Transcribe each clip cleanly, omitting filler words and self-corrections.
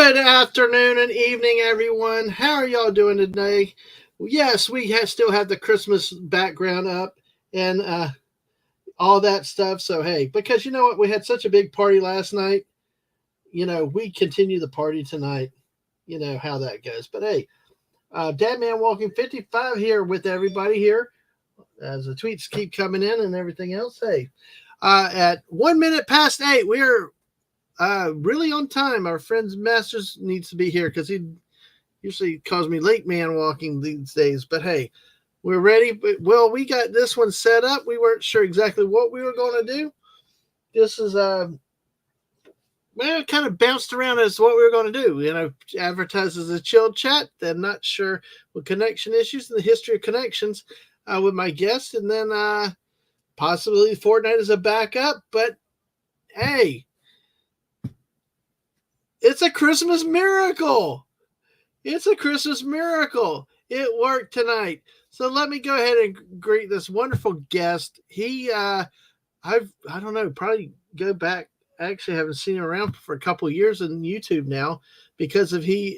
Good afternoon and evening, everyone. How are y'all doing today? Yes, still have the Christmas background up and all that stuff. So, hey, because you know what? We had such a big party last night. We continue the party tonight. You know how that goes. But, hey, Dadman Walking 55 here with everybody here as the tweets keep coming in and everything else. Hey, at 1 minute past 8, we are really on time. Our friend Masters needs to be here because he usually calls me late man walking these days. But hey, we're ready. Well, we got this one set up. We weren't sure exactly what we were going to do. This is well, kind of bounced around as what we were going to do. Advertised as a chill chat. Then not sure what connection issues and the history of connections with my guest, and then possibly Fortnite as a backup. But hey, it's a Christmas miracle. It's a Christmas miracle. It worked tonight. So let me go ahead and greet this wonderful guest. I don't know, probably go back. I actually haven't seen him around for a couple of years on YouTube now because of his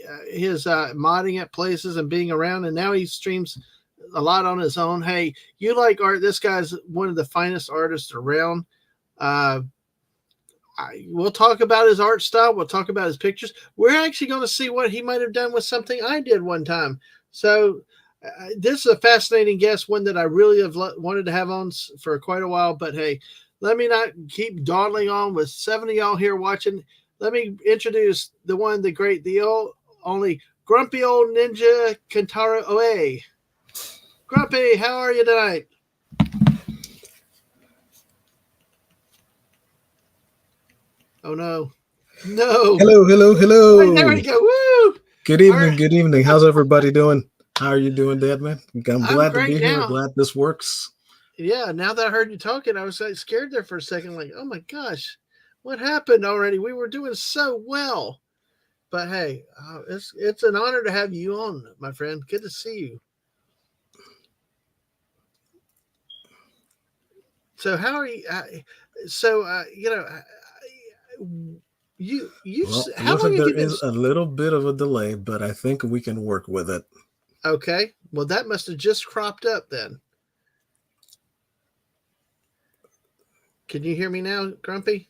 modding at places and being around. And now he streams a lot on his own. Hey, you like art? This guy's one of the finest artists around. We'll talk about his art style. We'll talk about his pictures. We're actually going to see what he might have done with something I did one time. So this is a fascinating guest, one that I really have wanted to have on for quite a while. But hey, let me not keep dawdling on with 7 of y'all here watching. Let me introduce the one, the great, the only grumpy old ninja Kentaro Oe. Grumpy, how are you tonight? Oh, no. No. Hello. Wait, there we go. Woo! Good evening. How's everybody doing? How are you doing, Dadman? I'm glad to be here. Glad this works. Yeah, now that I heard you talking, I was scared there for a second. Like, oh my gosh, what happened already? We were doing so well. But hey, it's an honor to have you on, my friend. Good to see you. So how are you? How long there is a little bit of a delay, but I think we can work with it. Okay. Well, that must have just cropped up then. Can you hear me now, Grumpy?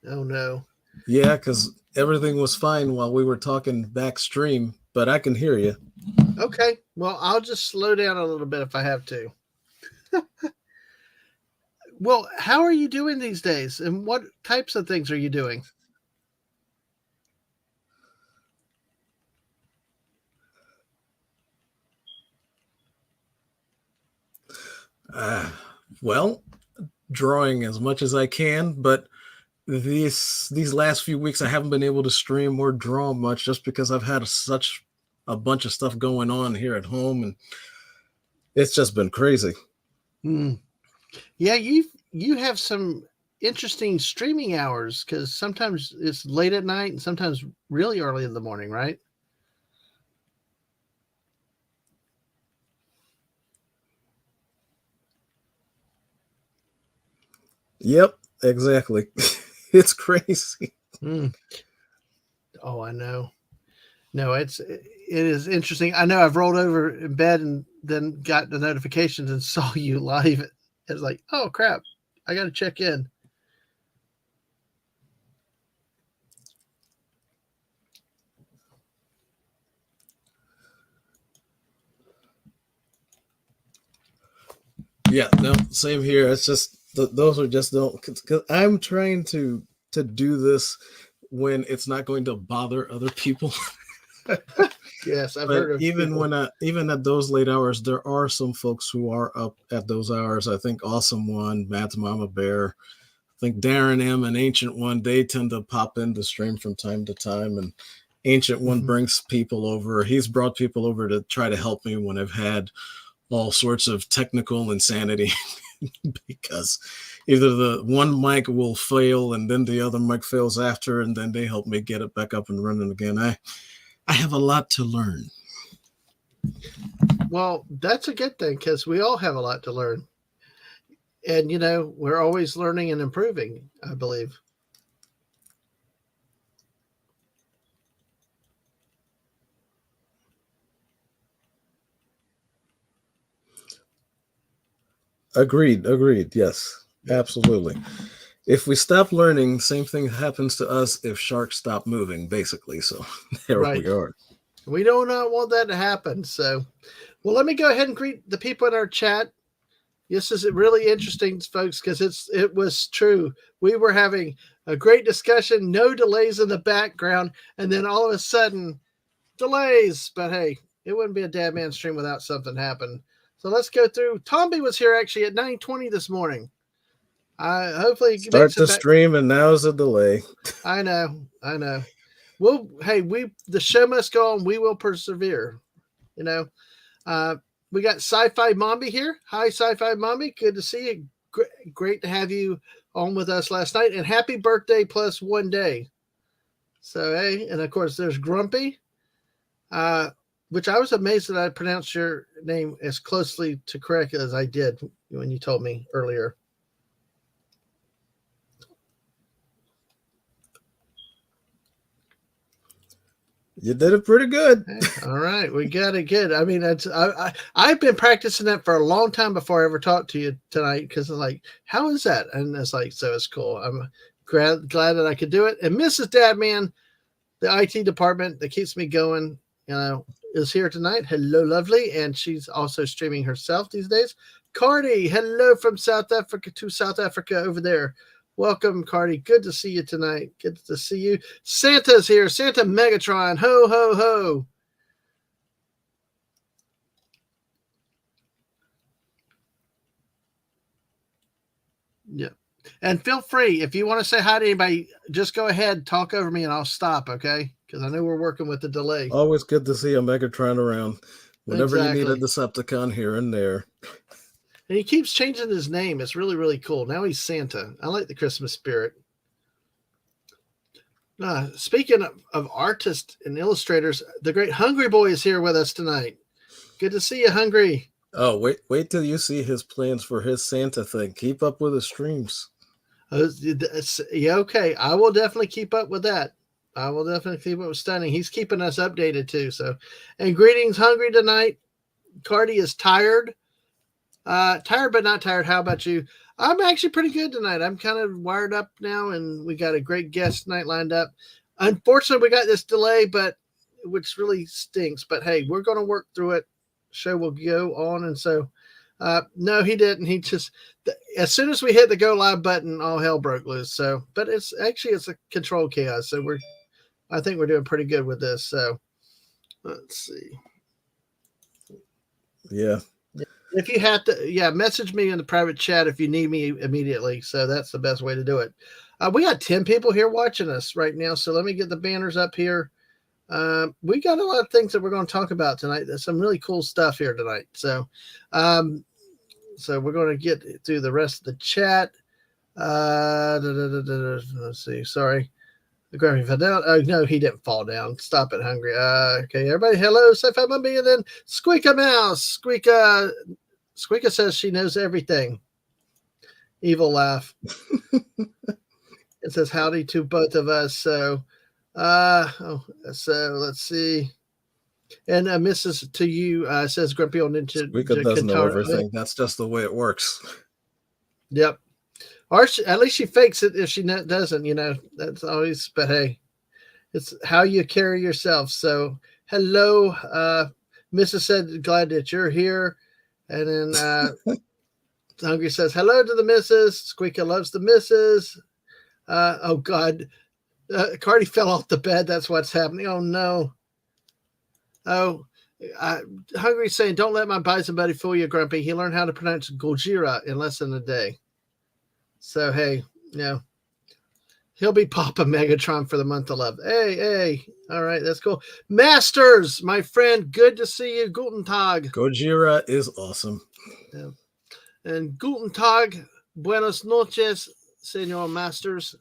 Oh no. Yeah, because everything was fine while we were talking back stream, but I can hear you. Okay. Well, I'll just slow down a little bit if I have to. Well, how are you doing these days? And what types of things are you doing? Well, drawing as much as I can, but these last few weeks I haven't been able to stream or draw much just because I've had such a bunch of stuff going on here at home, and it's just been crazy. Yeah, you have some interesting streaming hours because sometimes it's late at night and sometimes really early in the morning, right? Yep, exactly. It's crazy. Oh, I know. No, it is interesting. I know I've rolled over in bed and then got the notifications and saw you live. It's like, oh crap, I got to check in. Yeah, no, same here. It's just those are just don't. Because I'm trying to do this when it's not going to bother other people. Yes, I've heard of even people. even at those late hours, there are some folks who are up at those hours. I think Awesome One, Matt's Mama Bear, I think Darren M and Ancient One, they tend to pop into stream from time to time, and Ancient One brings people over. He's brought people over to try to help me when I've had all sorts of technical insanity because either the one mic will fail and then the other mic fails after, and then they help me get it back up and running again. I have a lot to learn. Well, that's a good thing because we all have a lot to learn. And, we're always learning and improving, I believe. Agreed. Agreed. Yes, absolutely. If we stop learning, same thing happens to us if sharks stop moving, basically. So there Right. we are. We do not want that to happen. So, well, let me go ahead and greet the people in our chat. This is really interesting, folks, because it was true. We were having a great discussion, no delays in the background, and then all of a sudden, delays. But hey, it wouldn't be a Dad Man stream without something happening. So let's go through. Tomby was here actually at 9:20 this morning. Hopefully he Start makes it the back. stream, and now's a delay. I know. Well, hey, the show must go on. We will persevere. You know, we got Sci-Fi Mombi here. Hi, Sci-Fi Mombi. Good to see you. Great to have you on with us last night. And happy birthday plus 1 day. So, hey, and of course, there's Grumpy, which I was amazed that I pronounced your name as closely to correct as I did when you told me earlier. You did it pretty good. All right, we got it good. I mean, I've been practicing that for a long time before I ever talked to you tonight because I'm like, how is that? And it's like, so it's cool. I'm glad that I could do it. And Mrs. Dadman, the IT department that keeps me going, is here tonight. Hello, lovely, and she's also streaming herself these days. Cardi, hello from South Africa to South Africa over there. Welcome, Cardi. Good to see you tonight. Good to see you. Santa's here. Santa Megatron. Ho, ho, ho. Yeah. And feel free, if you want to say hi to anybody, just go ahead, talk over me, and I'll stop, okay? Because I know we're working with the delay. Always good to see a Megatron around. Whenever exactly. You need a Decepticon here and there. And he keeps changing his name. It's really, really cool. Now he's Santa. I like the Christmas spirit. Speaking of artists and illustrators, the great Hungry Boy is here with us tonight. Good to see you, Hungry. Oh, wait till you see his plans for his Santa thing. Keep up with his streams. Yeah, okay. I will definitely keep up with that. I will definitely keep up with Stunning. He's keeping us updated too. So, and greetings, Hungry tonight. Cardi is tired. Tired but not tired. How about you? I'm actually pretty good tonight. I'm kind of wired up now, and we got a great guest tonight lined up. Unfortunately, we got this delay, which really stinks. But hey, we're going to work through it. Show will go on, and so no, he didn't. He just as soon as we hit the go live button, all hell broke loose. So, but it's a controlled chaos. So I think we're doing pretty good with this. So let's see. Yeah. If you have to, message me in the private chat if you need me immediately. So that's the best way to do it. We got 10 people here watching us right now. So let me get the banners up here. We got a lot of things that we're going to talk about tonight. There's some really cool stuff here tonight. So, so we're going to get through the rest of the chat. Let's see. Sorry. The Grammy fell down. Oh, no, he didn't fall down. Stop it, Hungry. Okay, everybody, hello, Sci-Fi Mumby, and then Squeaka Mouse. Squeaka says she knows everything. Evil laugh. It says howdy to both of us. So, so let's see. And Mrs. to you says Grumpy on Ninja. Squeaka doesn't know everything. That's just the way it works. Yep. Or at least she fakes it if she doesn't, that's always, but hey, it's how you carry yourself. So hello, Mrs. said, glad that you're here. And then Hungry says, hello to the missus. Squeaka loves the missus. Oh God, Cardi fell off the bed. That's what's happening. Oh no. Oh, Hungry saying, don't let my bison buddy fool you, Grumpy. He learned how to pronounce Gojira in less than a day. So, hey, he'll be Papa Megatron for the month of love. Hey. All right, that's cool. Masters, my friend, good to see you. Guten Tag. Gojira is awesome. Yeah. And Guten Tag, buenos noches, Senor Masters.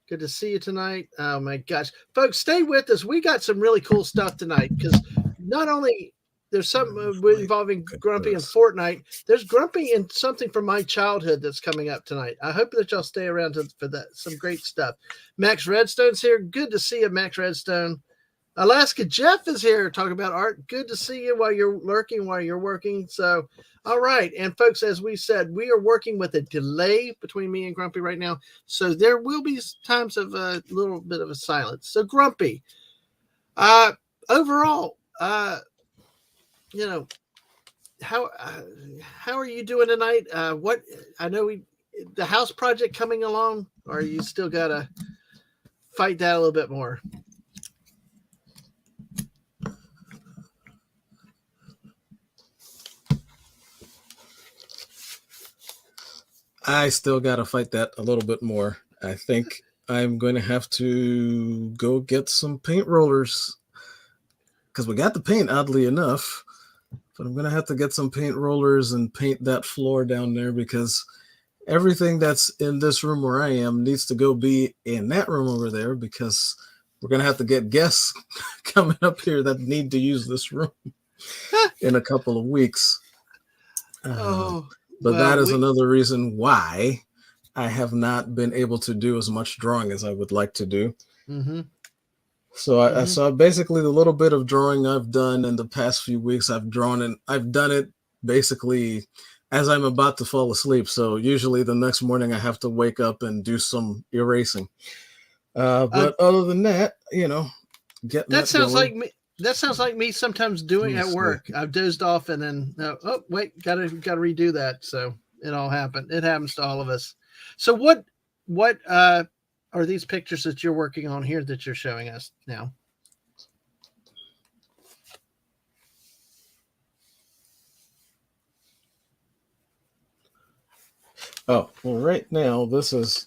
Good to see you tonight. Oh, my gosh. Folks, stay with us. We got some really cool stuff tonight because not only there's something involving Grumpy and Fortnite. There's Grumpy and something from my childhood that's coming up tonight. I hope that y'all stay around for that. Some great stuff. Max Redstone's here. Good to see you, Max Redstone. Alaska Jeff is here talking about art. Good to see you while you're lurking, while you're working. So, all right. And folks, as we said, we are working with a delay between me and Grumpy right now. So there will be times of a little bit of a silence. So Grumpy, uh, overall, you know, how are you doing tonight? What I know the house project coming along, or you still gotta fight that a little bit more? I still got to fight that a little bit more. I think I'm going to have to go get some paint rollers because we got the paint, oddly enough. But I'm going to have to get some paint rollers and paint that floor down there because everything that's in this room where I am needs to go be in that room over there because we're going to have to get guests coming up here that need to use this room in a couple of weeks. Oh. But that is another reason why I have not been able to do as much drawing as I would like to do. Mm-hmm. So basically the little bit of drawing I've done in the past few weeks, I've drawn and I've done it basically as I'm about to fall asleep. So usually the next morning I have to wake up and do some erasing. But other than that, getting that sounds going. like me. That sounds like me sometimes doing at work. I've dozed off and then oh wait, gotta redo that. So it all happened. It happens to all of us. So what are these pictures that you're working on here that you're showing us now? Oh, well, right now this is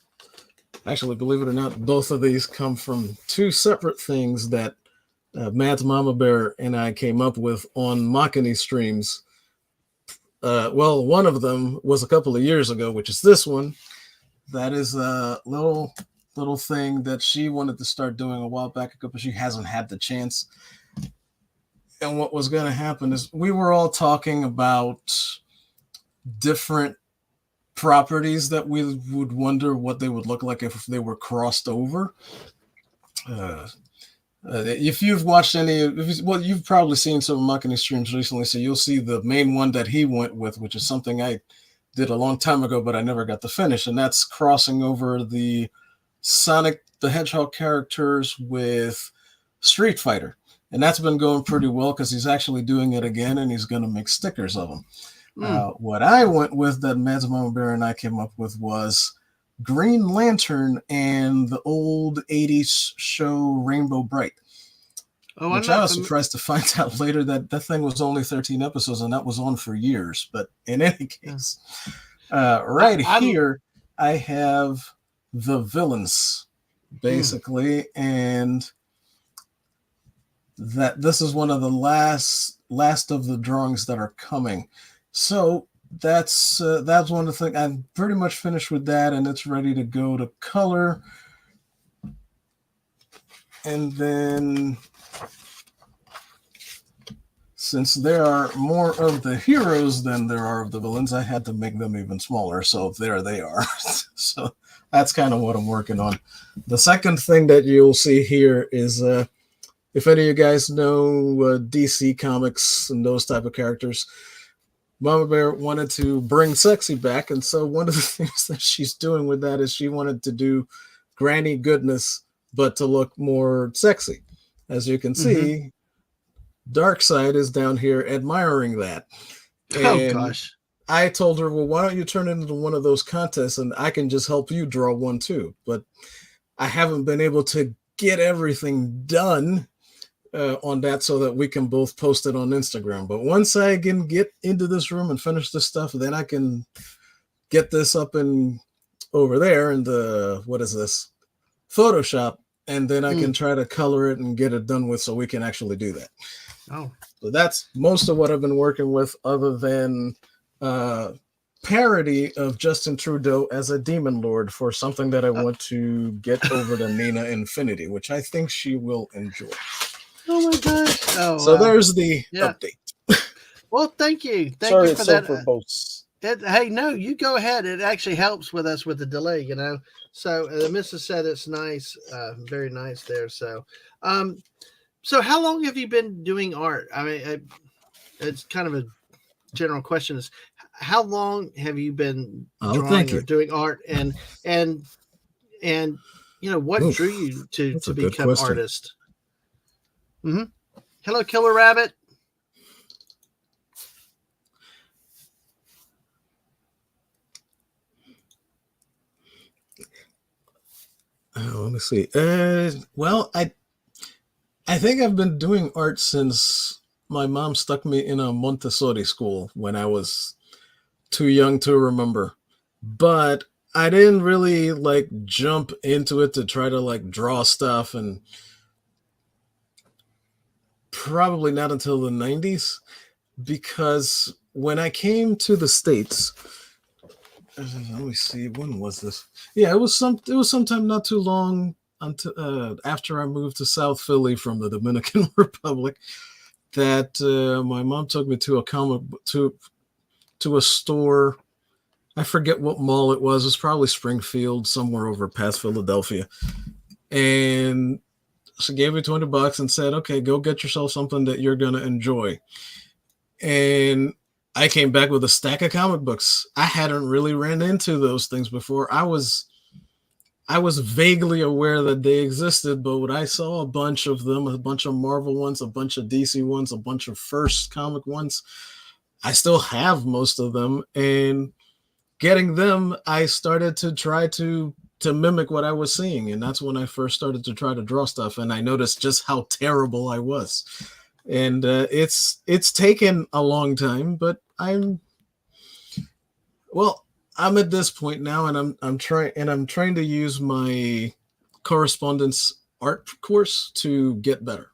actually, believe it or not, both of these come from two separate things that Matt's Mama Bear and I came up with on Makani streams. Well, one of them was a couple of years ago, which is this one. That is a little thing that she wanted to start doing a while back ago, but she hasn't had the chance. And what was going to happen is we were all talking about different properties that we would wonder what they would look like if they were crossed over. If you've watched you've probably seen some of Makani streams recently, so you'll see the main one that he went with, which is something I did a long time ago, but I never got to finish, and that's crossing over the Sonic the Hedgehog characters with Street Fighter, and that's been going pretty well because he's actually doing it again, and he's going to make stickers of them. What I went with that Mads Mama Bear and I came up with was Green Lantern and the old 80s show Rainbow Bright. Oh, which I was surprised to find out later that thing was only 13 episodes and that was on for years. But in any case, here I have the villains, basically, and that this is one of the last of the drawings that are coming. So that's one of the things. I'm pretty much finished with that, and it's ready to go to color. And then, since there are more of the heroes than there are of the villains, I had to make them even smaller. So there they are. So that's kind of what I'm working on. The second thing that you'll see here is, if any of you guys know DC Comics and those type of characters, Mama Bear wanted to bring sexy back, and so one of the things that she's doing with that is she wanted to do Granny Goodness, but to look more sexy. As you can see, Darkseid is down here admiring that. And oh gosh! I told her, well, why don't you turn it into one of those contests, and I can just help you draw one too. But I haven't been able to get everything done on that so that we can both post it on Instagram. But once I can get into this room and finish this stuff, then I can get this up and over there in the, what is this? Photoshop. And then I can try to color it and get it done with so we can actually do that. Oh. So that's most of what I've been working with, other than parody of Justin Trudeau as a demon lord for something that I want to get over to Nina Infinity, which I think she will enjoy. Oh my gosh! Oh, so there's the update. Well, thank you. Sorry you for it's that. So verbose. Hey, no, you go ahead. It actually helps with us with the delay, So the missus said it's nice, very nice there. So So how long have you been doing art? I mean, it's kind of a general question. Is how long have you been Oh, thank drawing or you. doing art, and and what drew Oof, you to that's a good become question. artist? Hmm. Hello, Killer Rabbit. Let me see. Well, I think I've been doing art since my mom stuck me in a Montessori school when I was too young to remember. But I didn't really like jump into it to try to like draw stuff, and probably not until the 90s, because when I came to the States, let me see, when was this? Yeah, it was sometime not too long until after I moved to South Philly from the Dominican Republic, that my mom took me to a to a store. I forget what mall it was. It was probably Springfield, somewhere over past Philadelphia. And she gave me $20 and said, "Okay, go get yourself something that you're gonna enjoy." And I came back with a stack of comic books. I hadn't really ran into those things before. I was vaguely aware that they existed, but when I saw a bunch of them, a bunch of Marvel ones, a bunch of DC ones, a bunch of first comic ones, I still have most of them. And getting them, I started to try to mimic what I was seeing, and that's when I first started to try to draw stuff. And I noticed just how terrible I was. And it's taken a long time, but well, I'm at this point now, and I'm trying to use my correspondence art course to get better,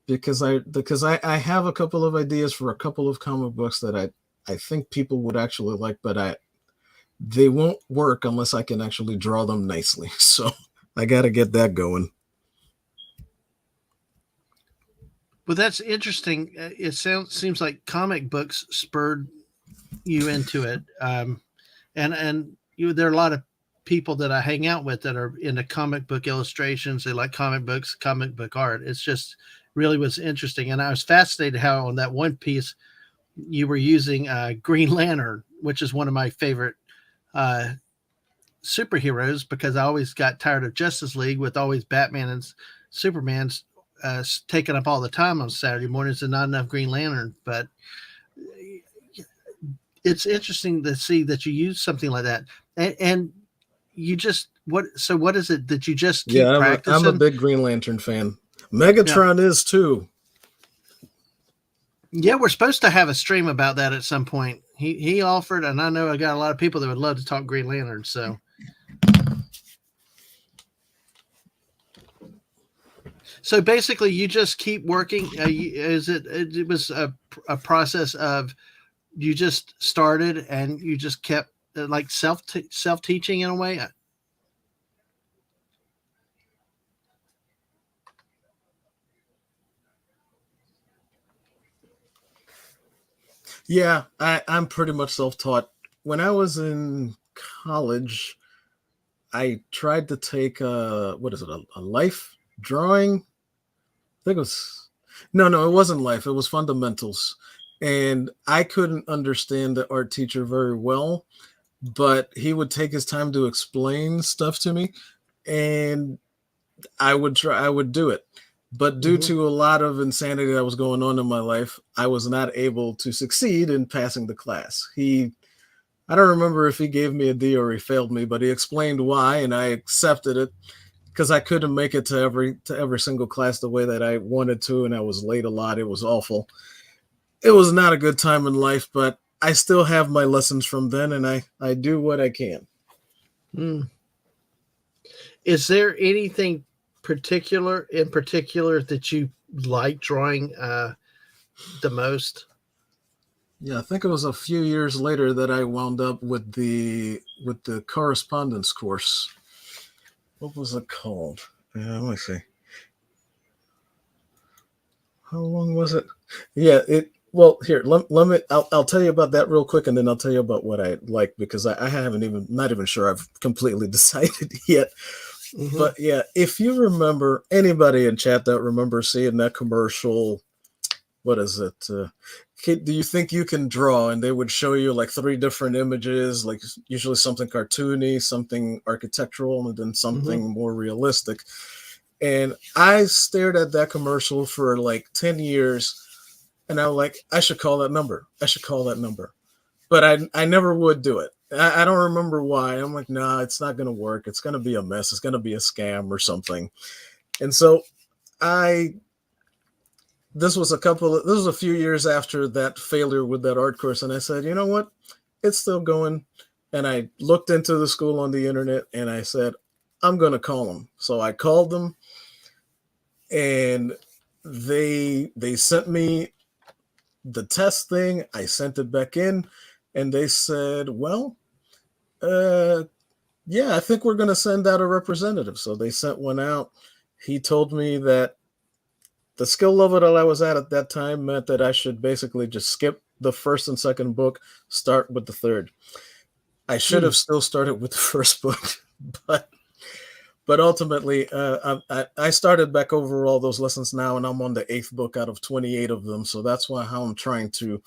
because I have a couple of ideas for a couple of comic books that I think people would actually like, but they won't work unless I can actually draw them nicely. So I got to get that going. Well, that's interesting. It seems like comic books spurred you into it, and there are a lot of people that I hang out with that are into comic book illustrations. They like comic books, comic book art. It's just really was interesting, and I was fascinated how on that one piece you were using Green Lantern, which is one of my favorite uh, superheroes, because I always got tired of Justice League with always Batman and Superman's taking up all the time on Saturday mornings and not enough Green Lantern. But it's interesting to see that you use something like that, and you just what? So what is it that you just keep Yeah, I'm a practicing? big Green Lantern fan. Yeah, Megatron is too. yeah. We're supposed to have a stream about that at some point. He offered, and I know I got a lot of people that would love to talk Green Lantern. So basically, you just keep working. Is it? It was a process of you just started and you just kept like self teaching in a way. Yeah, I'm pretty much self taught. When I was in college, I tried to take what is it, a life drawing? I think it was, no, it wasn't life. It was fundamentals. And I couldn't understand the art teacher very well, but he would take his time to explain stuff to me, and I would do it. But due Mm-hmm. to a lot of insanity that was going on in my life, I was not able to succeed in passing the class. I don't remember if he gave me a D or he failed me, but he explained why, and I accepted it because I couldn't make it to every single class the way that I wanted to, and I was late a lot. It was awful. It was not a good time in life, but I still have my lessons from then, and I do what I can. Mm. Is there anything particular that you like drawing the most? Yeah, I think it was a few years later that I wound up with the correspondence course. What was it called? Let me see. How long was it? Yeah, it. Well, here, let me. I'll tell you about that real quick, and then I'll tell you about what I like, because I haven't even, not even sure I've completely decided yet. Hmm. But yeah, if you remember, anybody in chat that remembers seeing that commercial, what is it? Do you think you can draw? And they would show you like three different images, like usually something cartoony, something architectural, and then Hmm. something more realistic. And I stared at that commercial for like 10 years, and I'm like, I should call that number. I should call that number. But I never would do it. I don't remember why. I'm like, nah, it's not going to work. It's going to be a mess. It's going to be a scam or something. And so I this was a few years after that failure with that art course, and I said, you know what, it's still going. And I looked into the school on the internet, and I said, I'm going to call them. So I called them, and they sent me the test thing. I sent it back in, and they said, well, uh yeah, I think we're going to send out a representative. So they sent one out. He told me that the skill level that I was at that time meant that I should basically just skip the first and second book, start with the third. I should Hmm. have still started with the first book, but ultimately, I started back over all those lessons now, and I'm on the eighth book out of 28 of them. So that's why how I'm trying to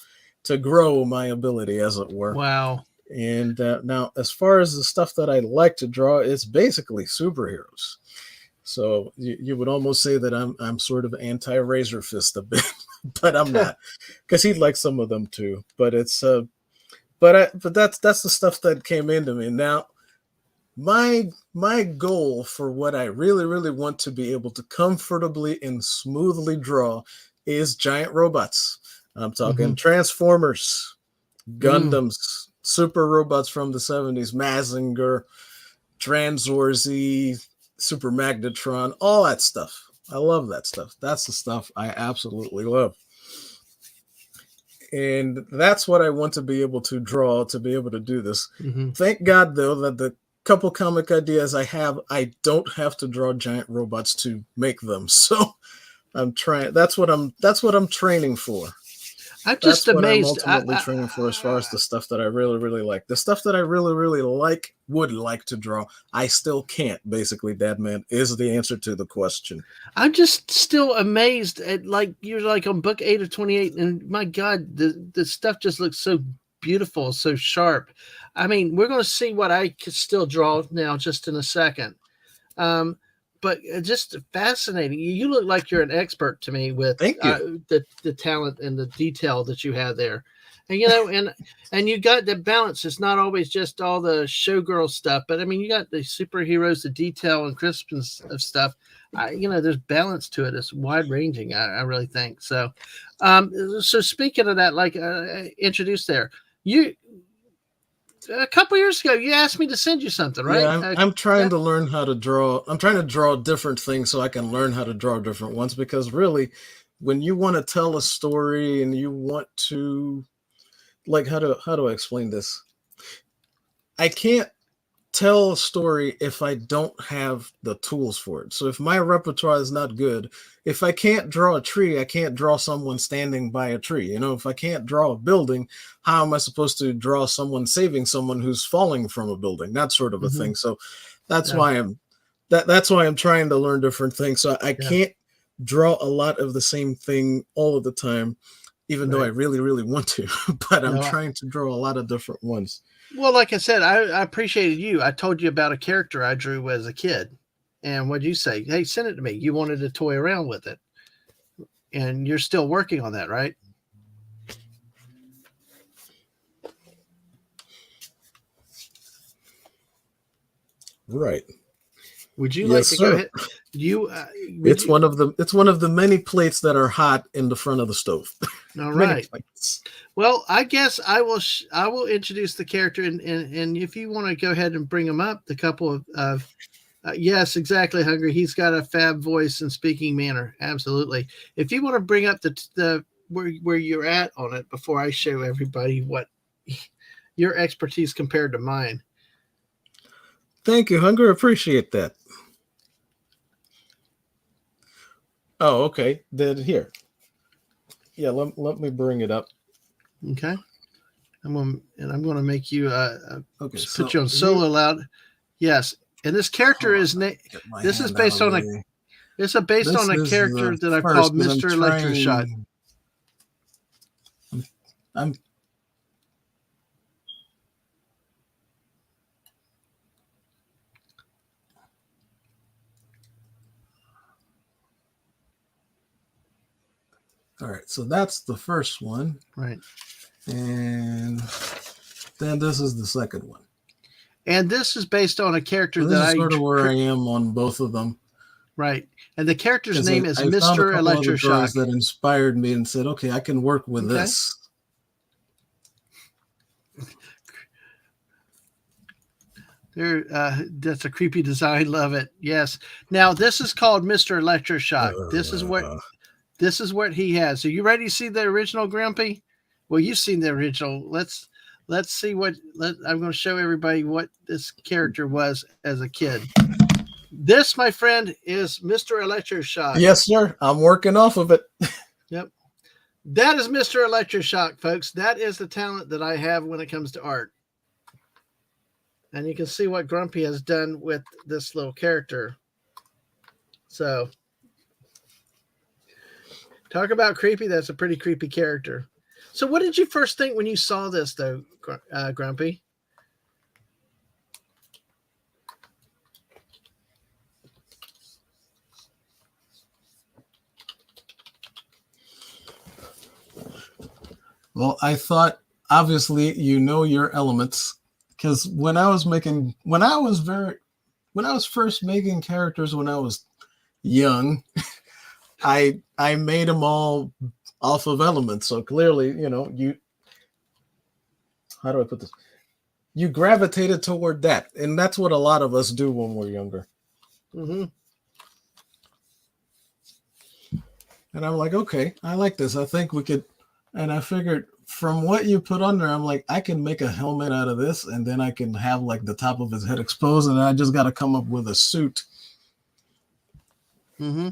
grow my ability, as it were. Wow. And now, as far as the stuff that I like to draw, it's basically superheroes. So you would almost say that I'm sort of anti Razor Fist a bit, but I'm not, because he'd like some of them too. But it's but that's the stuff that came into me. Now my goal for what I really want to be able to comfortably and smoothly draw is giant robots. I'm Hmm. talking Transformers, Mm. Gundams, super robots from the 70s, Mazinger, Transorzy, Super Magnetron, all that stuff. I love that stuff. That's the stuff I absolutely love. And that's what I want to be able to draw, to be able to do this. Hmm. Thank God, though, that the couple comic ideas I have, I don't have to draw giant robots to make them. So I'm trying. That's what I'm training for. I'm just That's what I'm amazed. ultimately training for, as far as the stuff that I really like. The stuff that I really like, would like to draw, I still can't. Basically, Dadman is the answer to the question. I'm just still amazed at, like, you're like on book 8 of 28, and my God, the stuff just looks so beautiful, so sharp. I mean, we're going to see what I can still draw now, just in a second. Um, but just fascinating. You look like you're an expert to me with Thank you. the talent and the detail that you have there. And and you got the balance. It's not always just all the showgirl stuff, but I mean, you got the superheroes, the detail and crispness of stuff. There's balance to it. It's wide ranging. I really think so. So speaking of that, like introduced there, you a couple years ago, you asked me to send you something, Yeah, right? I'm trying Yeah. to learn how to draw. I'm trying to draw different things so I can learn how to draw different ones, because really, when you want to tell a story and you want to, like, how do I explain this? I can't tell a story if I don't have the tools for it. So if my repertoire is not good, if I can't draw a tree, I can't draw someone standing by a tree. If I can't draw a building, how am I supposed to draw someone saving someone who's falling from a building? That sort of a Hmm. thing. So that's Yeah. why I'm trying to learn different things. So I Yeah. can't draw a lot of the same thing all of the time, even though I Right. really want to. But I'm No. trying to draw a lot of different ones. Well, like I said, I appreciated you. I told you about a character I drew as a kid, and what'd you say? Hey, send it to me. You wanted to toy around with it, and you're still working on that, right? Right. Would you Yes, like to go sir. ahead? You would It's you? one of the many plates that are hot in the front of the stove. All Many right. plates. Well, I guess I will introduce the character, and if you want to go ahead and bring him up, the couple of yes, exactly, Hungry. He's got a fab voice and speaking manner. Absolutely. If you want to bring up the where you're at on it before I show everybody what your expertise compared to mine. Thank you, Hunger. Appreciate that. Oh, okay. Then here. Yeah, let me bring it up. Okay. I'm going to make you Okay, put so you on here. solo loud. Yes. And this character is Get my this is hand out of based the on way. this is based This on a is character the that I've first called because I'm Mr. Electroshot. trying. I'm all right. So that's the first one, Right. and then this is the second one. And this is based on a character So this that is sort of where I am on both of them. right. And the character's Because name is I found a Mr. couple other drawings Electroshock. that inspired me and said, okay, I can work with Okay. this. There, that's a creepy design. Love it. Yes. Now this is called Mr. Electroshock. This is what he has. Are you ready to see the original, Grumpy? Well, you've seen the original. Let's see what. I'm going to show everybody what this character was as a kid. This, my friend, is Mr. Electroshock. Yes, sir. I'm working off of it. Yep. That is Mr. Electroshock, folks. That is the talent that I have when it comes to art. And you can see what Grumpy has done with this little character. So, talk about creepy. That's a pretty creepy character. So, what did you first think when you saw this, though, Grumpy? Well, I thought, obviously, you know your elements. Because when I was first making characters when I was young, I made them all off of elements. So clearly, how do I put this? You gravitated toward that, and that's what a lot of us do when we're younger. Mm-hmm. And I'm like, okay, I like this. I think we could. And I figured from what you put on there, I'm like, I can make a helmet out of this, and then I can have like the top of his head exposed, and I just got to come up with a suit. Mm-hmm.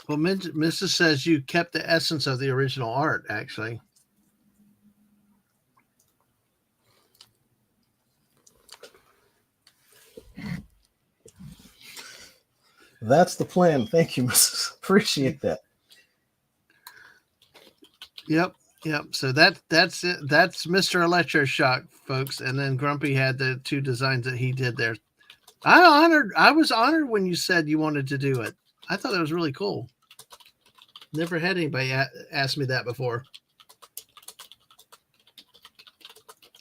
Well, Mrs. says you kept the essence of the original art, actually. That's the plan. Thank you, Mrs. Appreciate that. Yep. So that's it. That's Mr. Electroshock, folks. And then Grumpy had the two designs that he did there. I was honored when you said you wanted to do it. I thought that was really cool. Never had anybody ask me that before.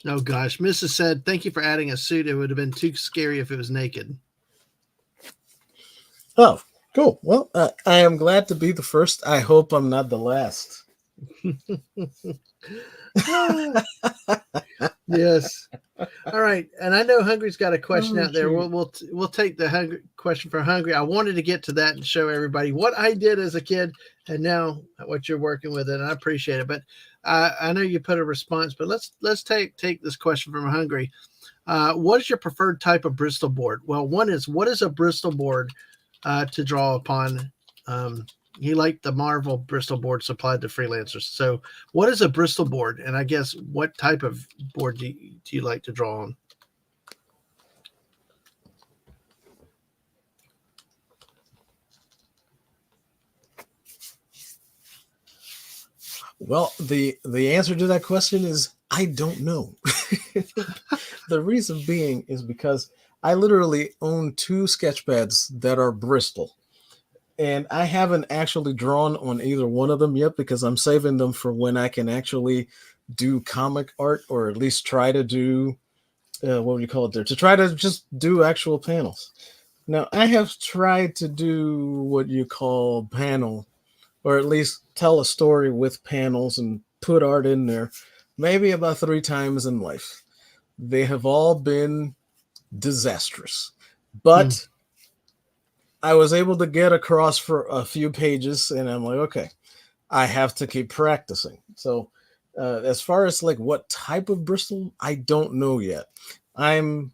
Oh gosh, Mrs. said, "Thank you for adding a suit. It would have been too scary if it was naked." Oh, cool. Well, I am glad to be the first. I hope I'm not the last. Yes. All right, and I know Hungry's got a question out there. We'll take the Hungry question for Hungry. I wanted to get to that and show everybody what I did as a kid, and now what you're working with, and I appreciate it. But I know you put a response, but let's take this question from Hungry. What is your preferred type of Bristol board? Well, one is, what is a Bristol board to draw upon? He liked the Marvel Bristol board supplied to freelancers. So what is a Bristol board? And I guess what type of board do you like to draw on? Well, the answer to that question is I don't know. The reason being is because I literally own 2 sketch pads that are Bristol. And I haven't actually drawn on either one of them yet because I'm saving them for when I can actually do comic art, or at least try to do, what would you call it there? To try to just do actual panels. Now, I have tried to do what you call panel, or at least tell a story with panels and put art in there, maybe about 3 times in life. They have all been disastrous. But I was able to get across for a few pages, and I'm like, okay, I have to keep practicing. So as far as like what type of Bristol, I don't know yet. I'm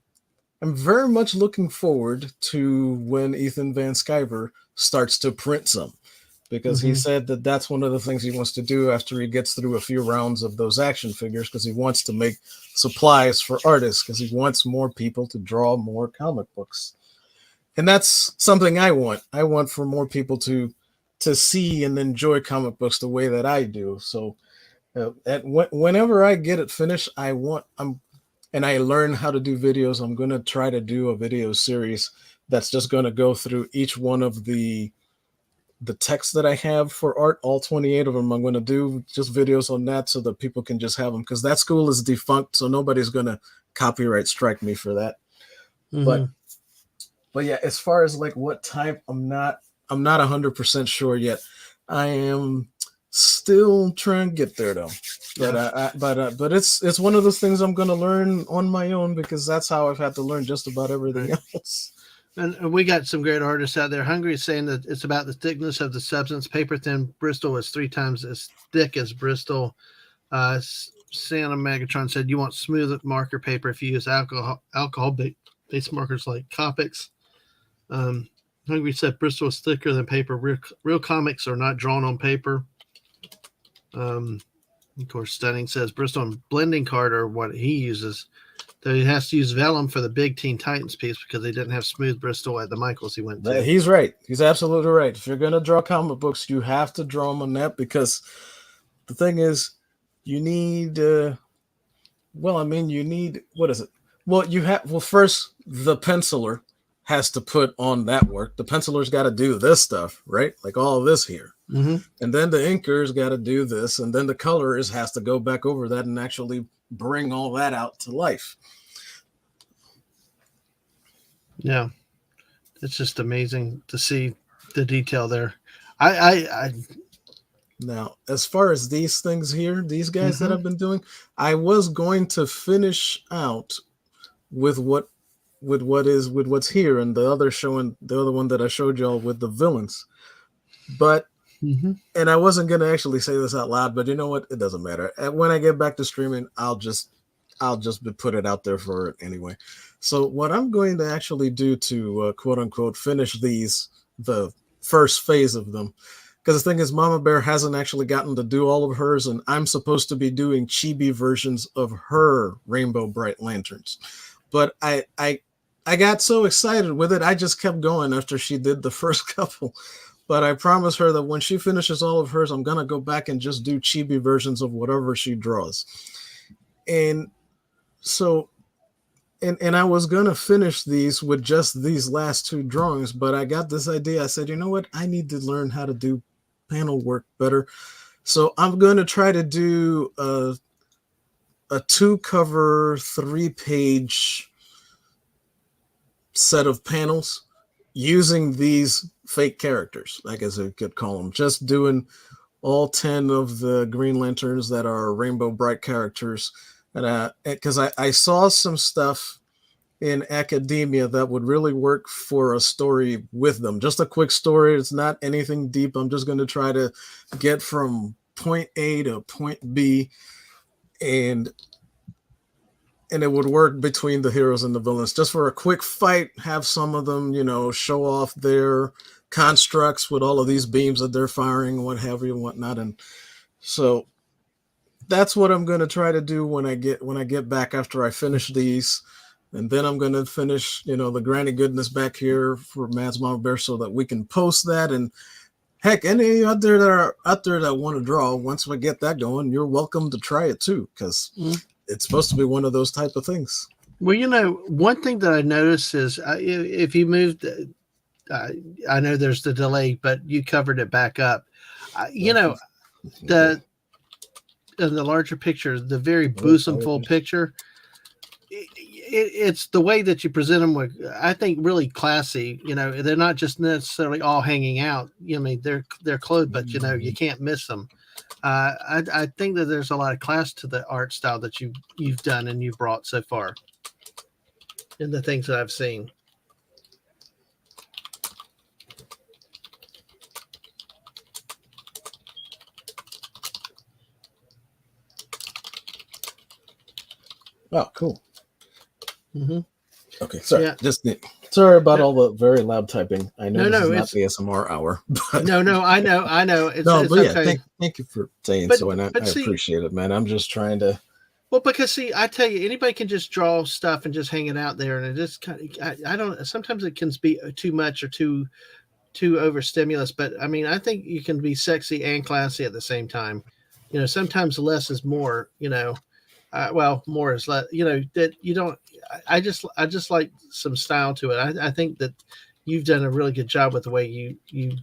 very much looking forward to when Ethan Van Sciver starts to print some. because he said that that's one of the things he wants to do after he gets through a few rounds of those action figures, because he wants to make supplies for artists, because he wants more people to draw more comic books. And that's something I want. I want for more people to see and enjoy comic books the way that I do. So whenever I get it finished, and I learn how to do videos, I'm going to try to do a video series that's just going to go through each one of the texts that I have for art, all 28 of them. I'm going to do just videos on that so that people can just have them, because that school is defunct, so nobody's going to copyright strike me for that. But yeah, as far as like what type, I'm not 100% sure yet. I am still trying to get there though. But it's one of those things I'm going to learn on my own, because that's how I've had to learn just about everything else. And we got some great artists out there. Hungry is saying that it's about the thickness of the substance. Paper thin Bristol is 3 times as thick as Bristol. Santa Megatron said you want smooth marker paper if you use alcohol-based markers like Copics. Hungry said Bristol is thicker than paper. Real comics are not drawn on paper. Of course, Stunning says Bristol and blending card are what he uses. Though he has to use vellum for the big Teen Titans piece because they didn't have smooth Bristol at the Michaels he went to. He's right. He's absolutely right. If you're going to draw comic books, you have to draw them on that, because the thing is, you need, you need, what is it? Well, first, the penciler has to put on that work. The penciler's got to do this stuff, right? Like all of this here. And then the inker's got to do this. And then the colorist has to go back over that and actually bring all that out to life. Yeah. It's just amazing to see the detail there. Now, as far as these things here, these guys that I've been doing, I was going to finish out with what's here, and the other one that I showed y'all with the villains. But and I wasn't going to actually say this out loud, but you know what? It doesn't matter. When I get back to streaming, I'll just put it out there for it anyway. So what I'm going to actually do to quote unquote finish the first phase of them, because the thing is, Mama Bear hasn't actually gotten to do all of hers, and I'm supposed to be doing chibi versions of her Rainbow Bright Lanterns. But I got so excited with it, I just kept going after she did the first couple. But I promise her that when she finishes all of hers, I'm going to go back and just do chibi versions of whatever she draws. And so, and I was going to finish these with just these last 2 drawings, but I got this idea. I said, you know what? I need to learn how to do panel work better. So I'm going to try to do a 2-cover, 3-page set of panels using these fake characters, I guess I could call them, just doing all 10 of the Green Lanterns that are Rainbow Bright characters. And because I saw some stuff in academia that would really work for a story with them. Just a quick story. It's not anything deep. I'm just going to try to get from point A to point B, and it would work between the heroes and the villains. Just for a quick fight, have some of them, show off their constructs with all of these beams that they're firing and what have you and whatnot. And so that's what I'm going to try to do when I get back after I finish these. And then I'm going to finish, the granny goodness back here for Matt's Mama Bear, so that we can post that. And heck, any of you out there that want to draw, once we get that going, you're welcome to try it too, because it's supposed to be one of those type of things. Well, one thing that I noticed is if you moved, I know there's the delay, but you covered it back up. In the larger picture, the very bosom-full picture, it's the way that you present them with, I think, really classy. They're not just necessarily all hanging out. They're clothed, but you can't miss them. I think that there's a lot of class to the art style that you've done and you've brought so far in the things that I've seen. Oh, cool. Mm-hmm. Okay, sorry. Yeah. Just Sorry about No, all the very loud typing. I know no, this is no. not It's ASMR hour, but no. I know. no, It's but yeah, okay. thank you for saying But so, and I see, appreciate it, man. I'm just trying to. well, because see, I tell you, anybody can just draw stuff and just hang it out there, and it just kind of, I don't. Sometimes it can be too much or too overstimulus. But I mean, I think you can be sexy and classy at the same time. You know, sometimes less is more. You know, well, more is less. You know that you don't. I just like some style to it. I think that you've done a really good job with the way you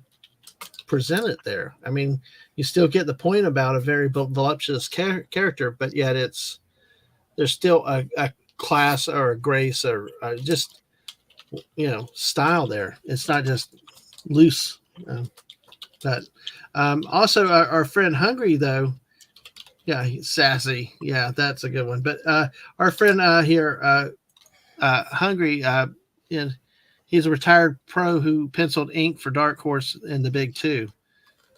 present it there. I mean, you still get the point about a very voluptuous character, but yet there's still a class or a grace or just style there. It's not just loose. Um, but also our friend Hungry though, yeah, he's sassy. Yeah, that's a good one. But our friend here, Hungry, and he's a retired pro who penciled ink for Dark Horse in the Big Two.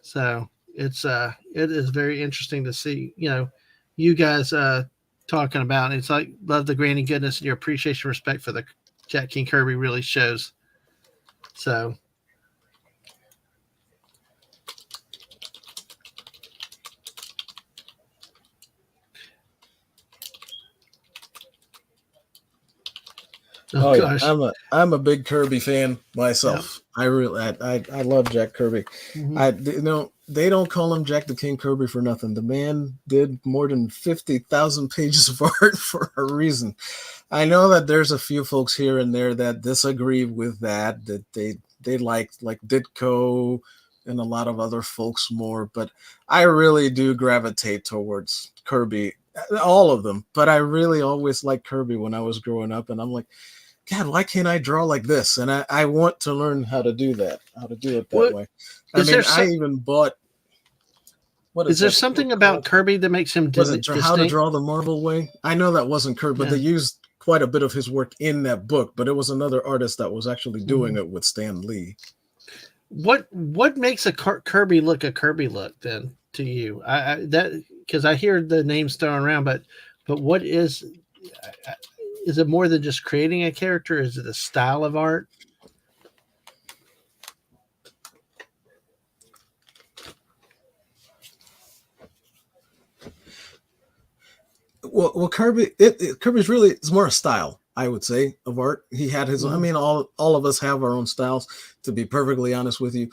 So it is very interesting to see, you guys talking about it. It's like love the granny goodness and your appreciation respect for the Jack King Kirby really shows. So oh Oh yeah, gosh. I'm a big Kirby fan Yeah. myself. I really I love Jack Kirby. Hmm. They don't call him Jack the King Kirby for nothing. The man did more than 50,000 pages of art for a reason. I know that there's a few folks here and there that disagree with that they like Ditko and a lot of other folks more, but I really do gravitate towards Kirby, all of them. But I really always liked Kirby when I was growing up, and I'm like, God, why can't I draw like this? And I want to learn how to do that, how to do it that What way. I is there? mean, I even bought, what Is is there that book something about called? Kirby that makes him Was it How to distinct? Draw the Marvel Way? I know that wasn't Kirby, but they Yeah. used quite a bit of his work in that book, but it was another artist that was actually Hmm. doing it with Stan Lee. What makes a Kirby look a Kirby look then to you? I that because I hear the names thrown around, but what is it more than just creating a character? Is it a style of art? Well, Kirby's really, it's more a style, I would say, of art. He had his. I Hmm. mean, all of us have our own styles. To be perfectly honest with you,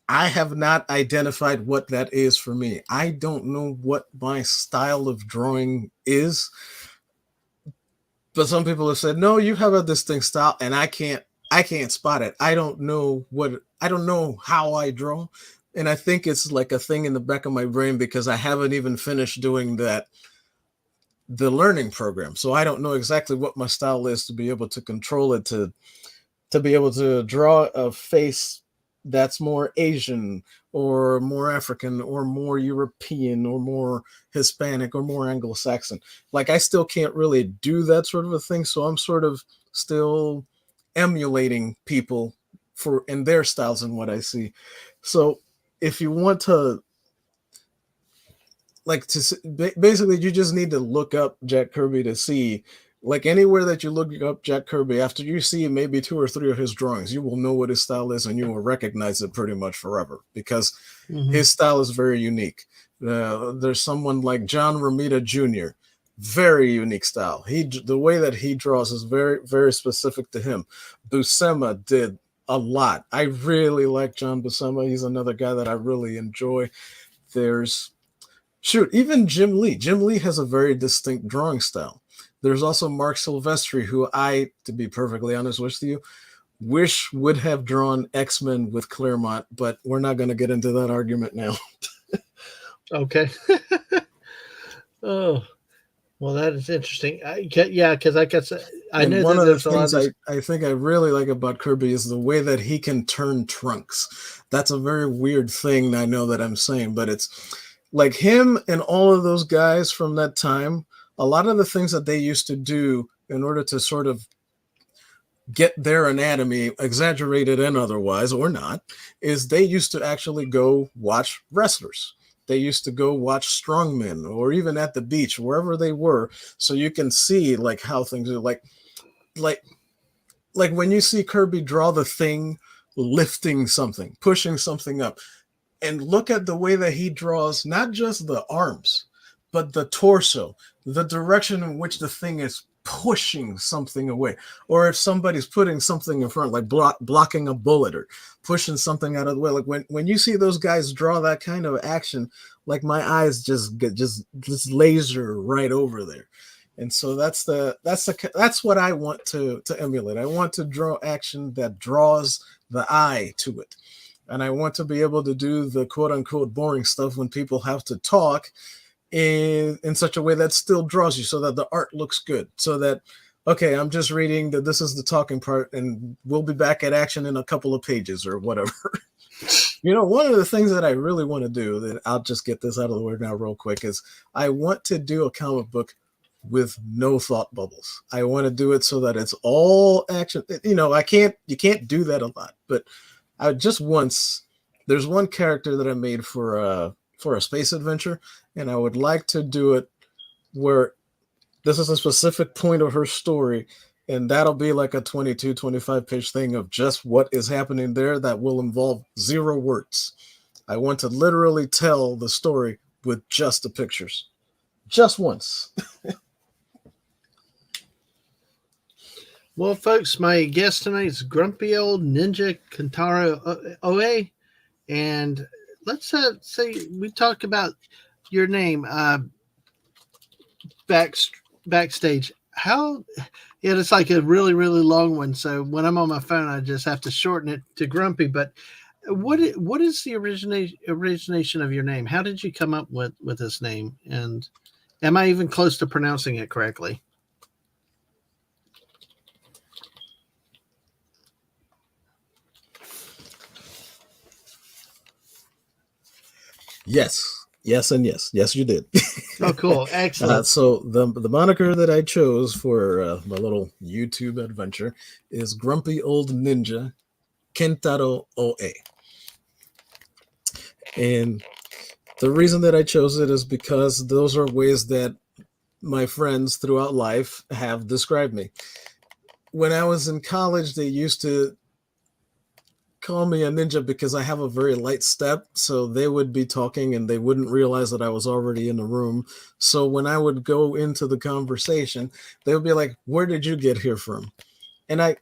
I have not identified what that is for me. I don't know what my style of drawing is, but some people have said, no, you have a distinct style, and I can't spot it. I don't know how I draw. And I think it's like a thing in the back of my brain because I haven't even finished doing the learning program. So I don't know exactly what my style is to be able to control it, to be able to draw a face that's more Asian or more African or more European or more Hispanic or more Anglo-Saxon. Like I still can't really do that sort of a thing. So I'm sort of still emulating people for in their styles and what I see. So if you want to basically you just need to look up Jack Kirby to see, like anywhere that you look up Jack Kirby, after you see maybe two or three of his drawings, you will know what his style is and you will recognize it pretty much forever because Hmm. his style is very unique. There's someone like John Romita Jr., very unique style. The way that he draws is very very specific to him. Buscema did a lot. I really like John Buscema. He's another guy that I really enjoy. There's Shoot, even Jim Lee. Jim Lee has a very distinct drawing style. There's also Mark Silvestri, who I, to be perfectly honest with you, wish would have drawn X-Men with Claremont, but we're not going to get into that argument now. Okay. Oh, well, that is interesting. Yeah, because I guess I And know one that of the there's a lot of things these. I think I really like about Kirby is the way that he can turn trunks. That's a very weird thing I know that I'm saying, but it's like him and all of those guys from that time, a lot of the things that they used to do in order to sort of get their anatomy exaggerated and otherwise or not is they used to actually go watch wrestlers. They used to go watch strongmen or even at the beach wherever they were, so you can see like how things are like like when you see Kirby draw the thing lifting something, pushing something up, and look at the way that he draws not just the arms, but the torso, the direction in which the thing is pushing something away, or if somebody's putting something in front, like blocking a bullet or pushing something out of the way. Like when you see those guys draw that kind of action, like my eyes just get just laser right over there. And so that's what I want to emulate. I want to draw action that draws the eye to it. And I want to be able to do the quote unquote boring stuff when people have to talk in such a way that still draws you, so that the art looks good, so that, okay, I'm just reading that this is the talking part and we'll be back at action in a couple of pages or whatever. One of the things that I really want to do, that I'll just get this out of the way now real quick, is I want to do a comic book with no thought bubbles. I want to do it so that it's all action. You can't do that a lot, but there's one character that I made for a space adventure, and I would like to do it where this is a specific point of her story, and that'll be like a 22, 25 page thing of just what is happening there that will involve 0 words. I want to literally tell the story with just the pictures. Just once. Well, folks, my guest tonight is Grumpy Old Ninja Kentaro Oe. And let's say we talk about your name backstage. How it's like a really, really long one. So when I'm on my phone, I just have to shorten it to Grumpy. But what is the origination of your name? How did you come up with this name? And am I even close to pronouncing it correctly? Yes, and yes. Yes, you did. Oh, cool. Excellent. So the moniker that I chose for my little YouTube adventure is Grumpy Old Ninja Kentaro Oe. And the reason that I chose it is because those are ways that my friends throughout life have described me. When I was in college, they used to call me a ninja because I have a very light step. So they would be talking and they wouldn't realize that I was already in the room. So when I would go into the conversation, they would be like, "Where did you get here from?" And I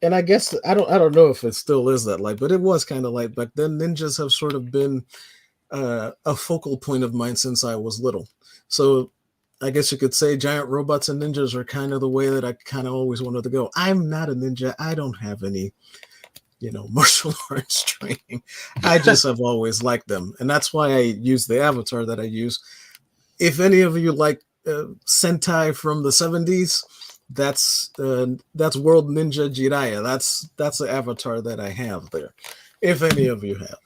guess I don't know if it still is that light, but it was kind of light back then. Ninjas have sort of been a focal point of mine since I was little. So I guess you could say giant robots and ninjas are kind of the way that I kind of always wanted to go. I'm not a ninja. I don't have any martial arts training. I just have always liked them. And that's why I use the avatar that I use. If any of you like Sentai from the 70s, that's World Ninja Jiraiya. That's the avatar that I have there. If any of you have.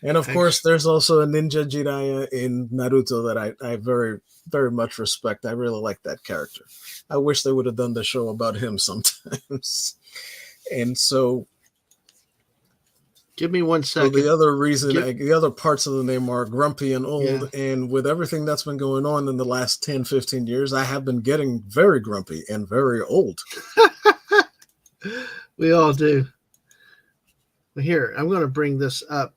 And of course, there's also a Ninja Jiraiya in Naruto that I very, very much respect. I really like that character. I wish they would have done the show about him sometimes. And so give me 1 second. So the other reason, the other parts of the name are grumpy and old. Yeah. And with everything that's been going on in the last 10, 15 years, I have been getting very grumpy and very old. We all do. Here, I'm going to bring this up.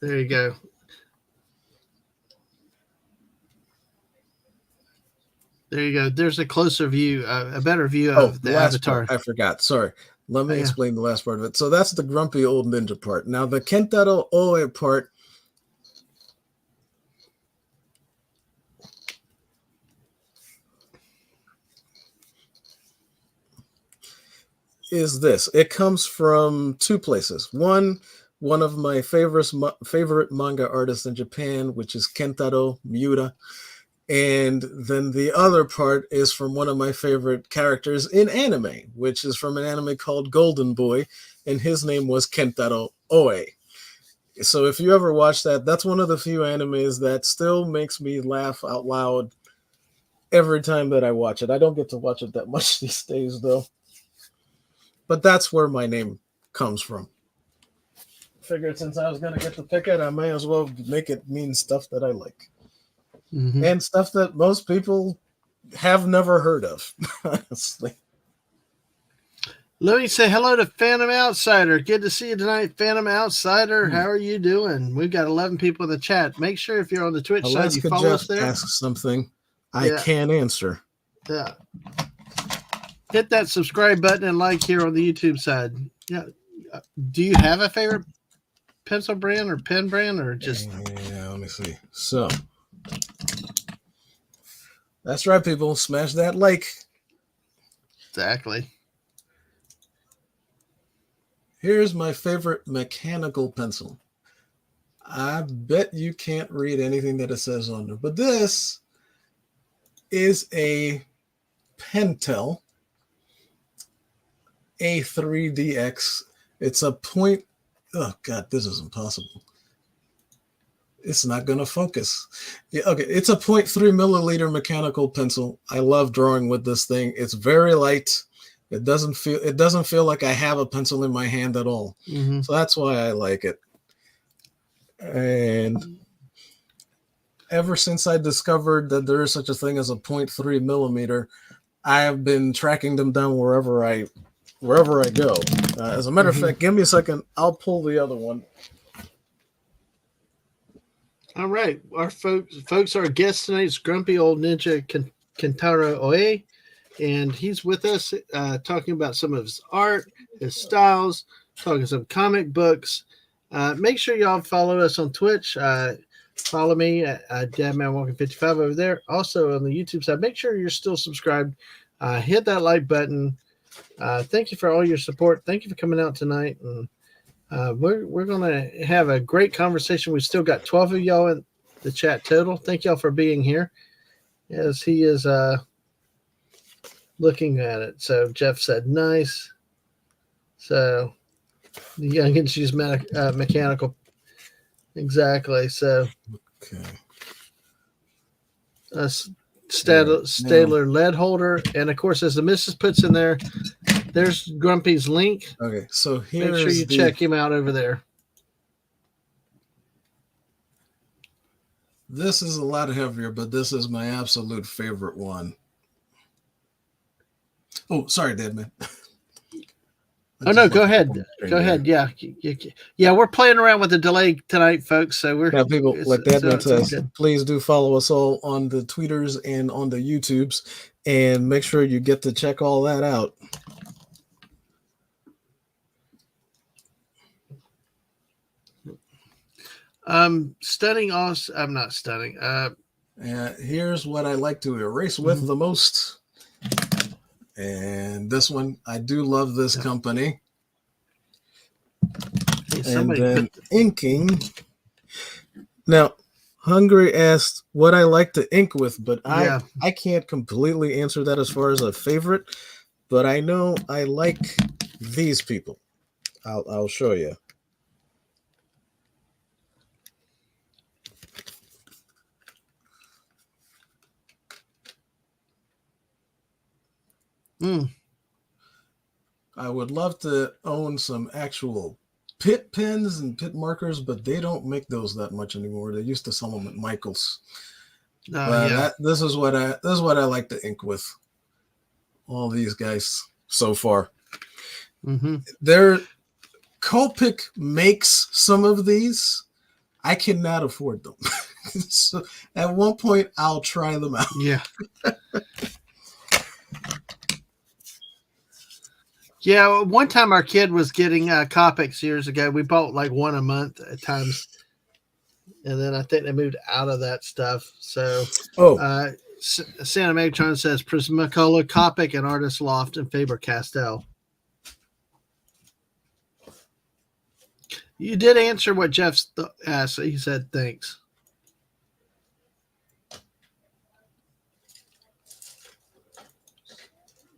There you go. There you go. There's a closer view, a better view of the avatar. I forgot. Sorry. Let me explain the last part of it. So that's the grumpy old ninja part. Now the Kentaro Oe part is this. It comes from 2 places. One of my favorite manga artists in Japan, which is Kentaro Miura. And then the other part is from one of my favorite characters in anime, which is from an anime called Golden Boy, and his name was Kentaro Oe. So if you ever watch that, that's one of the few animes that still makes me laugh out loud every time that I watch it. I don't get to watch it that much these days, though. But that's where my name comes from. Figured since I was going to get to pick it, I may as well make it mean stuff that I like. Mm-hmm. And stuff that most people have never heard of, honestly. Let me say hello to Phantom Outsider. Good to see you tonight, Phantom Outsider. How are you doing? We've got 11 people in the chat. Make sure if you're on the Twitch side, you Alaska follow Jeff us there. asks something I can't answer. Yeah. Hit that subscribe button and like here on the YouTube side. Yeah. Do you have a favorite pencil brand or pen brand or just? Yeah, let me see. So that's right, people. Smash that like. Exactly. Here's my favorite mechanical pencil. I bet you can't read anything that it says on there, but this is a Pentel A3DX. It's a point. Oh God, this is impossible. It's not going to focus. Yeah, okay, it's a 0.3 milliliter mechanical pencil. I love drawing with this thing. It's very light. It doesn't feel like I have a pencil in my hand at all. Mm-hmm. So that's why I like it. And ever since I discovered that there is such a thing as a 0.3 millimeter, I have been tracking them down wherever I go. As a matter of fact, give me a second. I'll pull the other one. All right, our folks, our guest tonight is Grumpy Old Ninja Kentaro Oe, and he's with us talking about some of his art, his styles, talking some comic books. Make sure y'all follow us on Twitch. Follow me at DadmanWalking55 over there. Also on the YouTube side, make sure you're still subscribed. Hit that like button. Thank you for all your support. Thank you for coming out tonight. And we're going to have a great conversation. We've still got 12 of y'all in the chat total. Thank y'all for being here as he is looking at it. So Jeff said, nice. So the youngins use mechanical. Exactly. So okay. Stadler lead holder. And of course, as the missus puts in there, there's Grumpy's link. Okay, so here's make sure you check him out over there. This is a lot heavier, but this is my absolute favorite one. Oh, sorry, Deadman. Oh no, go ahead. Go ahead. Yeah, yeah. We're playing around with the delay tonight, folks. So we're now, people like Deadman says. Please do follow us all on the Tweeters and on the YouTubes, and make sure you get to check all that out. Stunning. Also, I'm not stunning. Here's what I like to erase with the most. And this one, I do love this company. And then inking. Now, Hungry asked what I like to ink with, but I can't completely answer that as far as a favorite. But I know I like these people. I'll show you. I would love to own some actual Pitt pens and Pitt markers, but they don't make those that much anymore. They used to sell them at Michael's. This is what I like to ink with. All these guys so far. Copic makes some of these. I cannot afford them. So at one point, I'll try them out. Yeah. Yeah, one time our kid was getting Copics years ago. We bought like one a month at times. And then I think they moved out of that stuff. So Santa Megatron says Prismacolor, Copic, and Artist Loft, and Faber-Castell. You did answer what Jeff asked. He said thanks.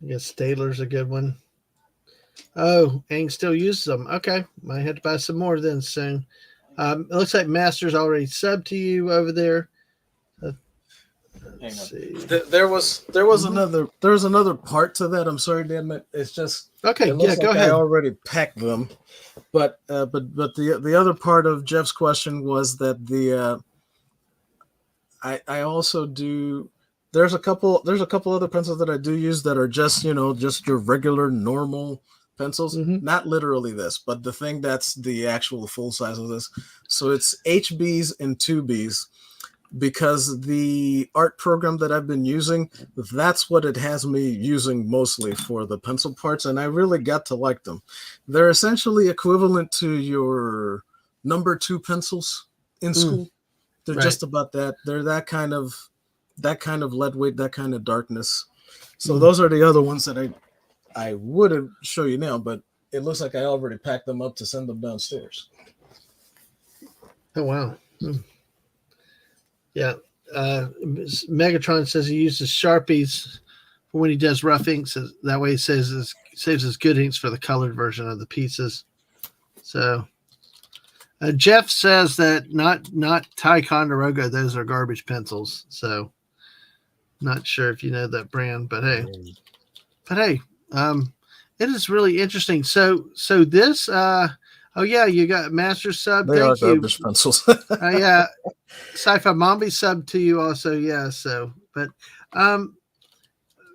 I guess Staedtler's a good one. Oh, Aang still uses them. Okay. Might have to buy some more then soon. It looks like Master's already subbed to you over there. Let's see. There was another part to that. I'm sorry, Dan. It's just okay. It looks go like ahead. I already packed them, but the other part of Jeff's question was that I also do There's a couple other pencils that I do use that are just just your regular normal pencils. Mm-hmm. Not literally this, but the thing that's the actual full size of this. So it's HBs and 2Bs because the art program that I've been using, that's what it has me using mostly for the pencil parts, and I really got to like them. They're essentially equivalent to your number 2 pencils in school. They're Right. just about that. They're that kind of lead weight, that kind of darkness. So Mm. those are the other ones that I would show you now, but it looks like I already packed them up to send them downstairs. Oh wow. Mm. Yeah. Megatron says he uses Sharpies for when he does rough inks. That way he saves his good inks for the colored version of the pieces. So Jeff says that not Ticonderoga, those are garbage pencils. So not sure if you know that brand, but hey, um, it is really interesting. So this oh yeah, you got Master Sub. They are Thank you. garbage pencils. Yeah, Sci-Fi Mombi sub to you also. Yeah. So, but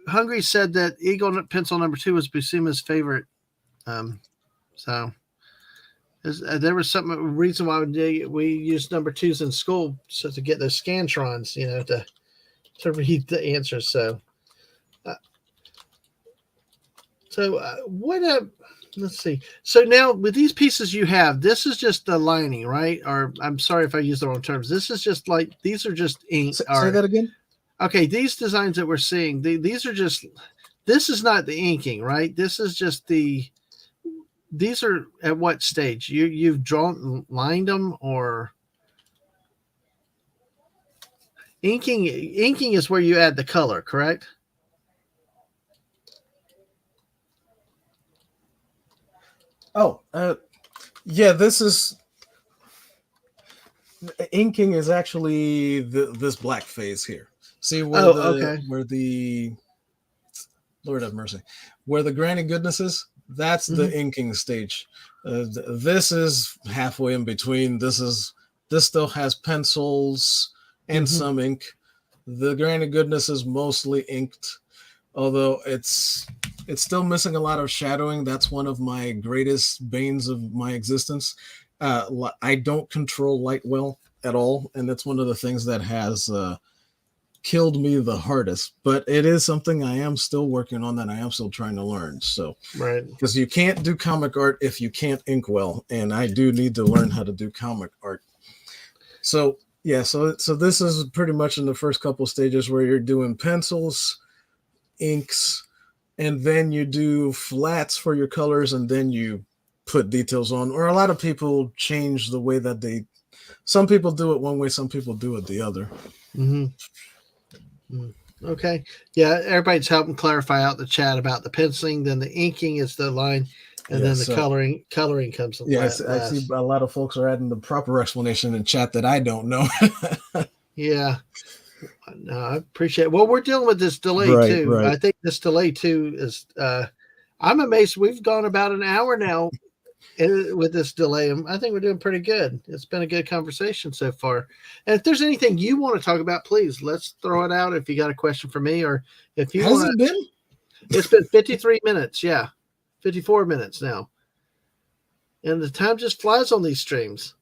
Hungry said that Eagle pencil number 2 was Busima's favorite. Um, so there was some reason why we used number 2s in school, so to get those scantrons, to read the answers. So, uh, what let's see. So now with these pieces you have, this is just the lining, right? Or I'm sorry if I use the wrong terms. This is just like these are just ink. Say that again. Okay, these designs that we're seeing, these are just. This is not the inking, right? This is just the. These are at what stage? You've drawn lined them or inking? Inking is where you add the color, correct? Oh, yeah. This is inking is actually this black phase here. See where Oh, okay. the Lord have mercy, where the granny goodness is. That's the Mm-hmm. inking stage. This is halfway in between. This still has pencils and Mm-hmm. some ink. The granny goodness is mostly inked, although it's still missing a lot of shadowing. That's one of my greatest banes of my existence. I don't control light well at all, and that's one of the things that has killed me the hardest. But it is something I am still working on, that I am still trying to learn. So, Right. because you can't do comic art if you can't ink well, and I do need to learn how to do comic art. So yeah, so this is pretty much in the first couple stages where you're doing pencils, inks, and then you do flats for your colors, and then you put details on. Or a lot of people change the way that some people do it one way, some people do it the other. Mm-hmm. Okay. Yeah, everybody's helping clarify out the chat about the penciling. Then the inking is the line, and Yeah, then the so coloring comes yes, last. I see a lot of folks are adding the proper explanation in chat that I don't know. Yeah. No, I appreciate it. Well, we're dealing with this delay Right, too. right. I think this delay too is I'm amazed we've gone about an hour now with this delay. I think we're doing pretty good. It's been a good conversation so far. And if there's anything you want to talk about, please let's throw it out. If you got a question for me, or if you Has want it been? it's been 53 minutes. Yeah, 54 minutes now. And the time just flies on these streams.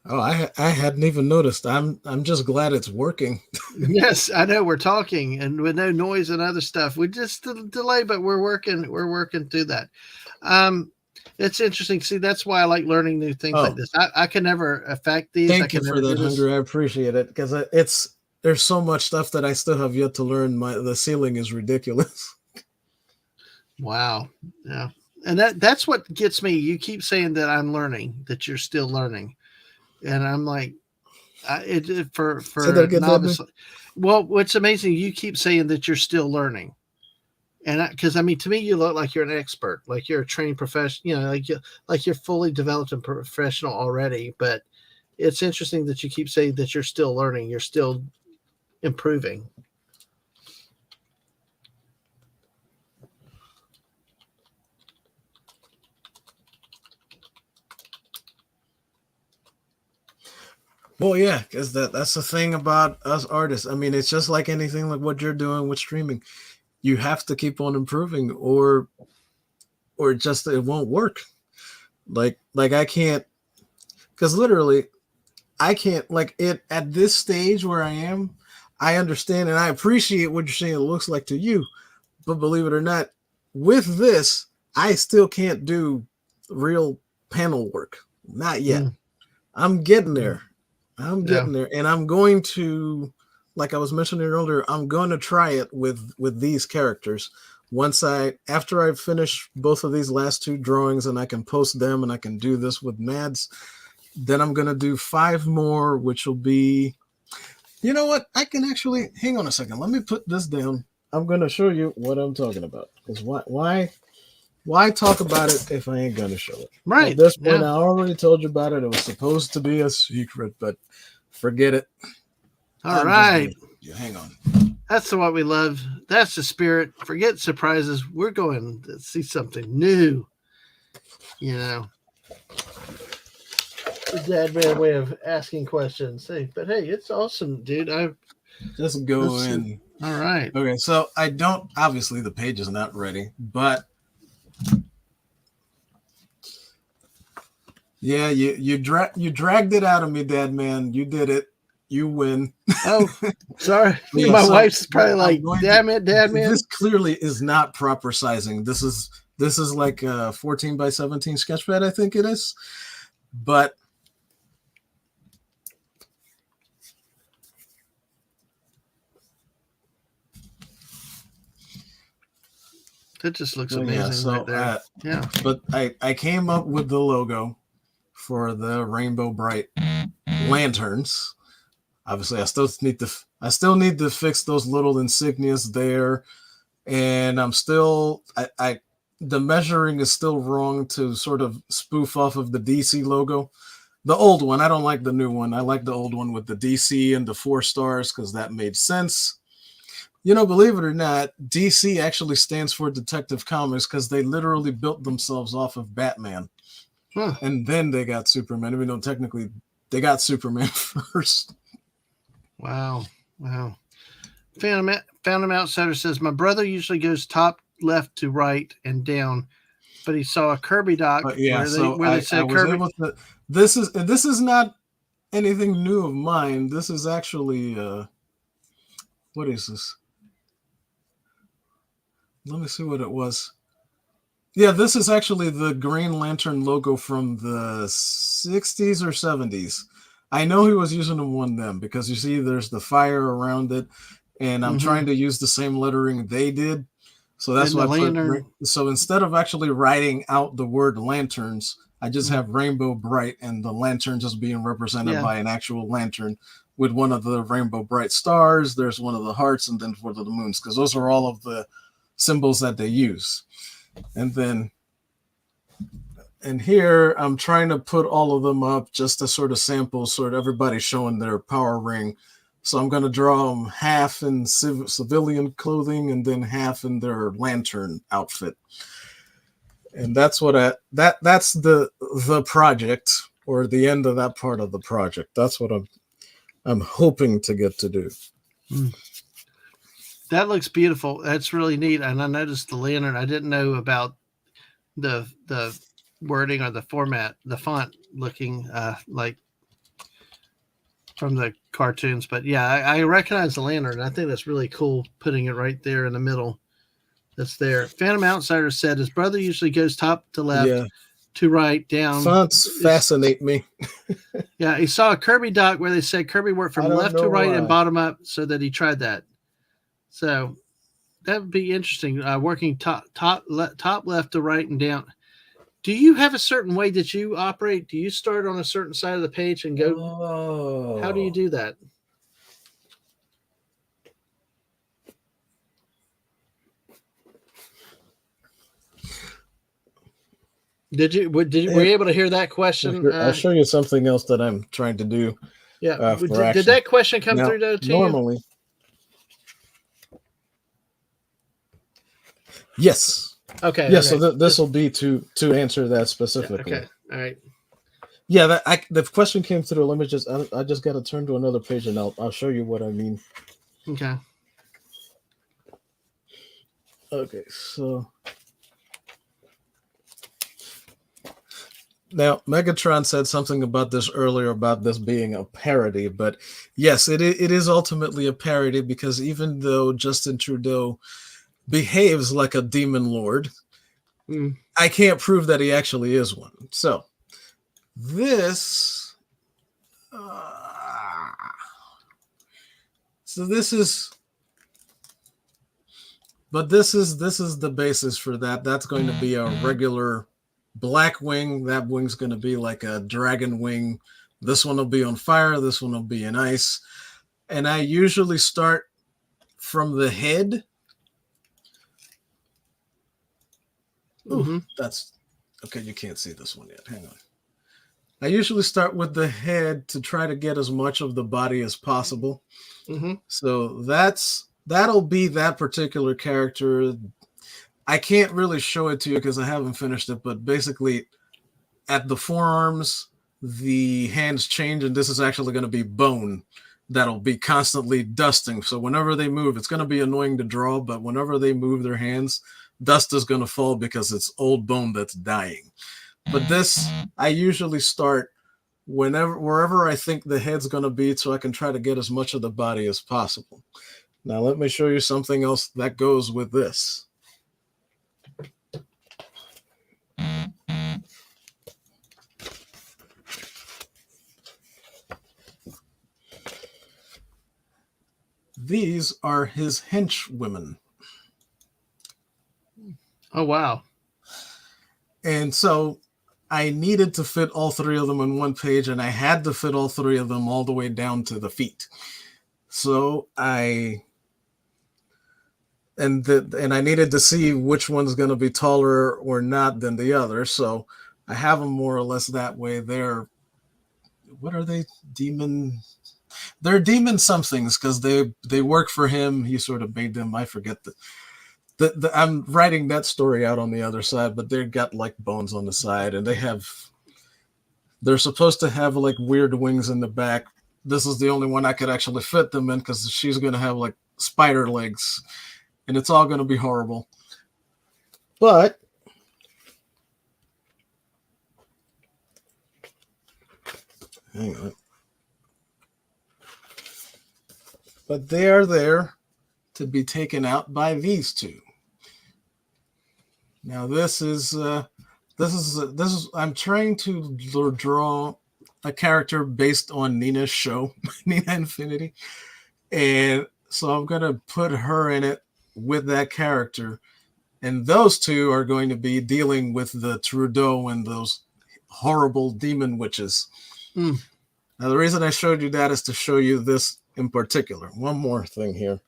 Oh, I hadn't even noticed. I'm just glad it's working. Yes, I know we're talking and with no noise and other stuff. We just delay, but we're working through that. It's interesting. See, that's why I like learning new things like Oh, this. I can never affect these. I thank you can for never do that, this. Hunger. I appreciate it, because there's so much stuff that I still have yet to learn. The ceiling is ridiculous. Wow. Yeah. And that's what gets me. You keep saying that I'm learning, that you're still learning. And I'm like, Say that for again, novice. Ledman. Well, what's amazing, you keep saying that you're still learning. And because I mean, to me, you look like you're an expert, like you're a trained professional, like you're fully developed and professional already. But it's interesting that you keep saying that you're still learning, you're still improving. Well, yeah, because that's the thing about us artists. I mean, it's just like anything like what you're doing with streaming. You have to keep on improving, or just it won't work. Like I can't, because literally I can't like it at this stage where I am. I understand and I appreciate what you're saying. It looks like to you, but believe it or not, with this, I still can't do real panel work. Not yet. Mm, I'm getting mm, there. I'm yeah. getting there, and I'm going to, like I was mentioning earlier, I'm going to try it with these characters. Once after I finish both of these last two drawings, and I can post them, and I can do this with Mads, then I'm going to do 5 more, which will be. You know what? I can actually hang on a second. Let me put this down. I'm going to show you what I'm talking about. Because why talk about it if I ain't going to show it? At Right. this point, Yeah. I already told you about it. It was supposed to be a secret, but forget it. All I'm just going right. to show you. Hang on. That's what we love. That's the spirit. Forget surprises. We're going to see something new. You know, the dad man way of asking questions. Hey, but hey, it's awesome, dude. Just go Let's see. in. All right. Okay, so I don't, obviously the page is not ready, but yeah, you dragged it out of me, Dad man. You did it. You win. Oh, sorry. Yeah, My so wife's what probably I'm like, going to, damn it, dad man. this clearly is not proper sizing. This is like a 14 by 17 sketchpad, I think it is. But That just looks yeah, amazing right so there. Yeah. but I came up with the logo for the Rainbow Bright lanterns. Obviously, I still need to fix those little insignias there, and I'm still I the measuring is still wrong to sort of spoof off of the DC logo. The old one, I don't like the new one. I like the old one with the DC and the 4 stars because that made sense. You know, believe it or not, DC actually stands for Detective Comics because they literally built themselves off of Batman. Huh. And then they got Superman, even though technically they got Superman first. Wow. Wow. Found him outsider says my brother usually goes top left to right and down, but he saw a Kirby doc But yeah, so where they I said was Kirby. able to. This is not anything new of mine. This is actually what is this? Let me see what it was. Yeah, this is actually the Green Lantern logo from the 60s or 70s. I know he was using one then because you see there's the fire around it, and I'm Mm-hmm. trying to use the same lettering they did. So that's And why the I put. lantern. So instead of actually writing out the word lanterns, I just Mm, have Rainbow Bright and the lantern just being represented yeah. by an actual lantern with one of the Rainbow Bright stars. There's one of the hearts, and then one of the moons, because those are all of the symbols that they use. And then and here I'm trying to put all of them up just to sort of sample, sort of everybody showing their power ring. So I'm going to draw them half in civilian clothing and then half in their lantern outfit. And that's what that's the project, or the end of that part of the project. That's what I'm hoping to get to do. Mm. That looks beautiful. That's really neat. And I noticed the lantern. I didn't know about the wording or the format, the font looking like from the cartoons. But yeah, I recognize the lantern. I think that's really cool. Putting it right there in the middle. That's there. Phantom Outsider said his brother usually goes top to left, Yeah, to right, down. fonts fascinate me. Yeah, he saw a Kirby doc where they said Kirby worked I from don't left to know right and why. bottom up, so that he tried that. So that would be interesting. Working top left to right and down. Do you have a certain way that you operate? Do you start on a certain side of the page and go? How do you Oh. do that? Were you able to hear that question? I'll show you something else that I'm trying to do Yeah. for Did action. that question come Now, through though to you? normally, yes, Okay. yes. Okay. So this will be to answer that specifically. Okay. All right. Yeah, the question came through. Let me just I just got to turn to another page and I'll show you what I mean. Okay. Okay, so now Megatron said something about this earlier about this being a parody, but yes, it is ultimately a parody because even though Justin Trudeau behaves like a demon lord, Mm. I can't prove that he actually is one. So this, so this is, but this is the basis for that. That's going to be a regular black wing. That wing's going to be like a dragon wing. This one will be on fire. This one will be in ice. And I usually start from the head. Ooh, Mm-hmm. that's okay. You can't see this one yet. Hang on. I usually start with the head to try to get as much of the body as possible. Mm-hmm. So that'll be that particular character. I can't really show it to you because I haven't finished it, but basically at the forearms, the hands change, and this is actually going to be bone that'll be constantly dusting. So whenever they move, it's going to be annoying to draw, but whenever they move their hands, dust is going to fall because it's old bone that's dying. But this, I usually start wherever I think the head's going to be so I can try to get as much of the body as possible. Now let me show you something else that goes with this. These are his henchwomen. Oh wow. And so I needed to fit all three of them on one page, and I had to fit all three of them all the way down to the feet. So I needed to see which one's going to be taller or not than the other. So I have them more or less that way. What are they? They're demon somethings because they work for him. He sort of made them. I forget I'm writing that story out on the other side, but they've got like bones on the side, and they're supposed to have like weird wings in the back. This is the only one I could actually fit them in because she's going to have like spider legs, and it's all going to be horrible. But hang on. But they are there to be taken out by these two. Now this is I'm trying to draw a character based on Nina's show, Nina Infinity, and so I'm gonna put her in it with that character, and those two are going to be dealing with the Trudeau and those horrible demon witches. Mm. Now the reason I showed you that is to show you this in particular. One more thing here.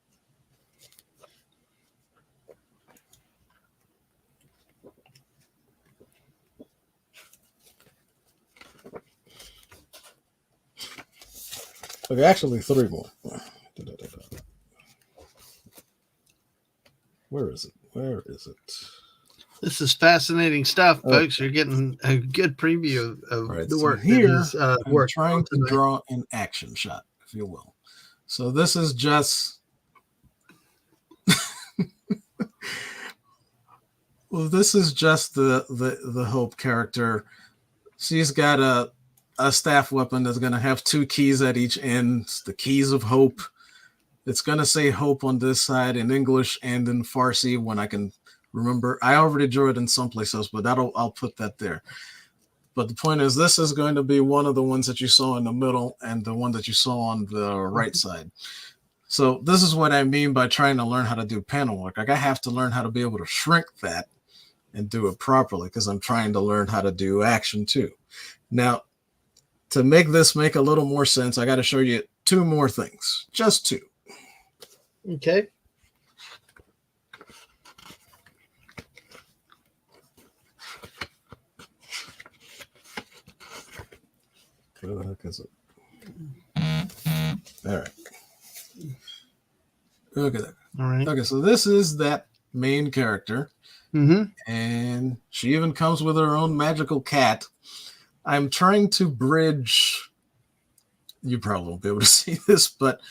Okay, actually, three more. Where is it? Where is it? This is fascinating stuff, folks. You're getting a good preview of right, the so work here, that he's I'm trying to draw an action shot, if you will. So this is just well, this is just the Hope character. She's got a staff weapon that's going to have two keys at each end. It's the keys of hope. It's going to say hope on this side in English and in Farsi when I can remember. I already drew it in some places, but I'll put that there. But the point is, this is going to be one of the ones that you saw in the middle and the one that you saw on the right side. So this is what I mean by trying to learn how to do panel work. Like I have to learn how to be able to shrink that and do it properly because I'm trying to learn how to do action too. Now, to make this make a little more sense, I got to show you two more things. Just two. Okay. Where the heck is it? All right. Look at that. All right. Okay, so this is that main character. Mm-hmm. And she even comes with her own magical cat. I'm trying to bridge. You probably won't be able to see this, but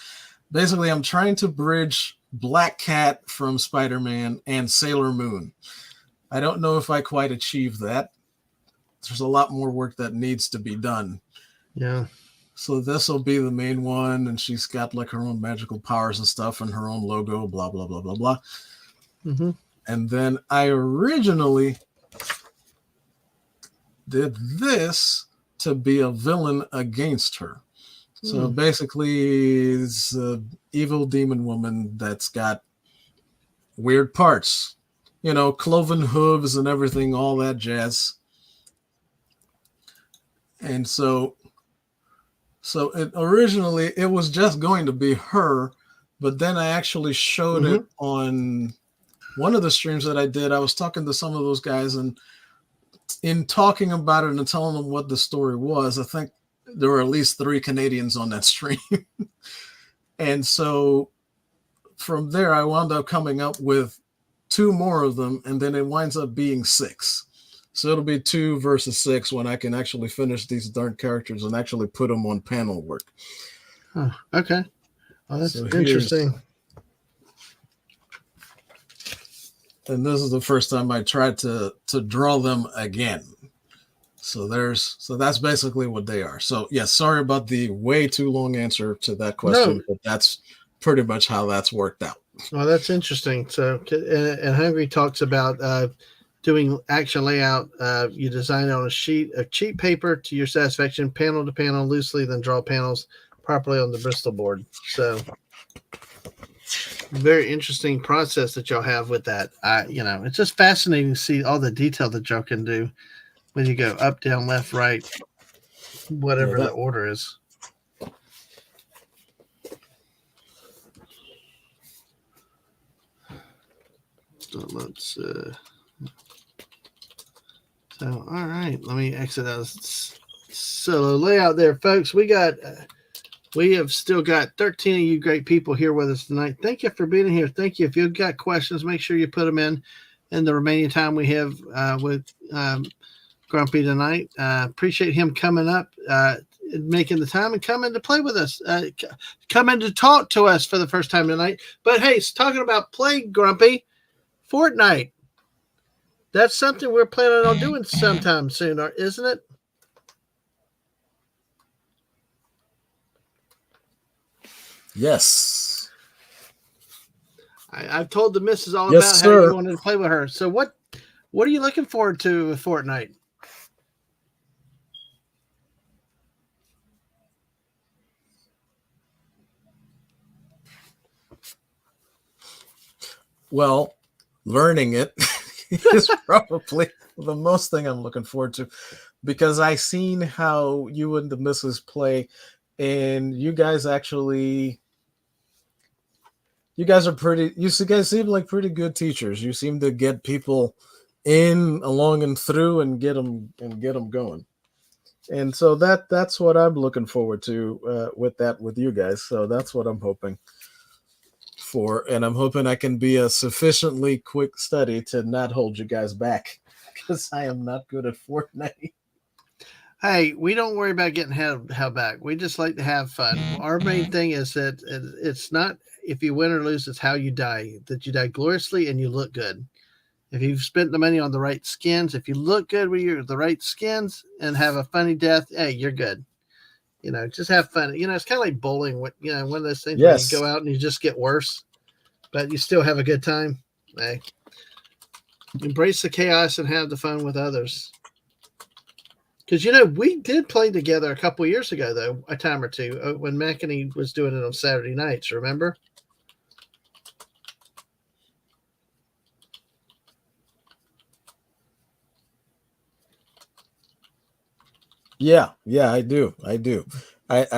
basically, I'm trying to bridge Black Cat from Spider-Man and Sailor Moon. I don't know if I quite achieved that. There's a lot more work that needs to be done. Yeah. So this will be the main one, and she's got like her own magical powers and stuff, and her own logo, blah blah blah blah blah. Mm-hmm. And then I originally did this to be a villain against her. So basically, it's an evil demon woman that's got weird parts, cloven hooves and everything, all that jazz. And so originally it was just going to be her, but then I actually showed it on one of the streams that I did. I was talking to some of those guys, and in talking about it and telling them what the story was, I think there were at least 3 Canadians on that stream. And so from there, I wound up coming up with 2 more of them, and then it winds up being 6. So it'll be 2 versus 6 when I can actually finish these darn characters and actually put them on panel work. Oh, okay. Oh, that's interesting. And this is the first time I tried to draw them again. So that's basically what they are. So yes, sorry about the way too long answer to that question, but that's pretty much how that's worked out. Well, that's interesting. So, and Hungry talks about doing action layout. You design on a sheet of cheap paper to your satisfaction, panel to panel, loosely, then draw panels properly on the Bristol board. So, very interesting process that y'all have with that. It's just fascinating to see all the detail that y'all can do when you go up, down, left, right, whatever the order is. So let's all right, let me exit out. So layout there, folks. We have still got 13 of you great people here with us tonight. Thank you for being here. Thank you. If you've got questions, make sure you put them in the remaining time we have with Grumpy tonight. Appreciate him coming up, making the time and coming to play with us, coming to talk to us for the first time tonight. But hey, talking about play, Grumpy, Fortnite. That's something we're planning on doing sometime soon, isn't it? Yes. I've told the missus all about how you wanted to play with her. So what are you looking forward to with Fortnite? Well, learning it is probably the most thing I'm looking forward to, because I seen how you and the missus play, and you guys are pretty. You guys seem like pretty good teachers. You seem to get people in, along, and through, and get them going. And so that's what I'm looking forward to with you guys. So that's what I'm hoping for, and I'm hoping I can be a sufficiently quick study to not hold you guys back, because I am not good at Fortnite. Hey, we don't worry about getting held back. We just like to have fun. Our main thing is that it's not if you win or lose, it's how you die. That you die gloriously and you look good. If you've spent the money on the right skins, if you look good with the right skins and have a funny death, hey, you're good. Just have fun. It's kind of like bowling. One of those things where you go out and you just get worse, but you still have a good time. Hey, embrace the chaos and have the fun with others. Because, we did play together a couple of years ago, though, a time or two, when McEnany was doing it on Saturday nights, remember? Yeah, I do. I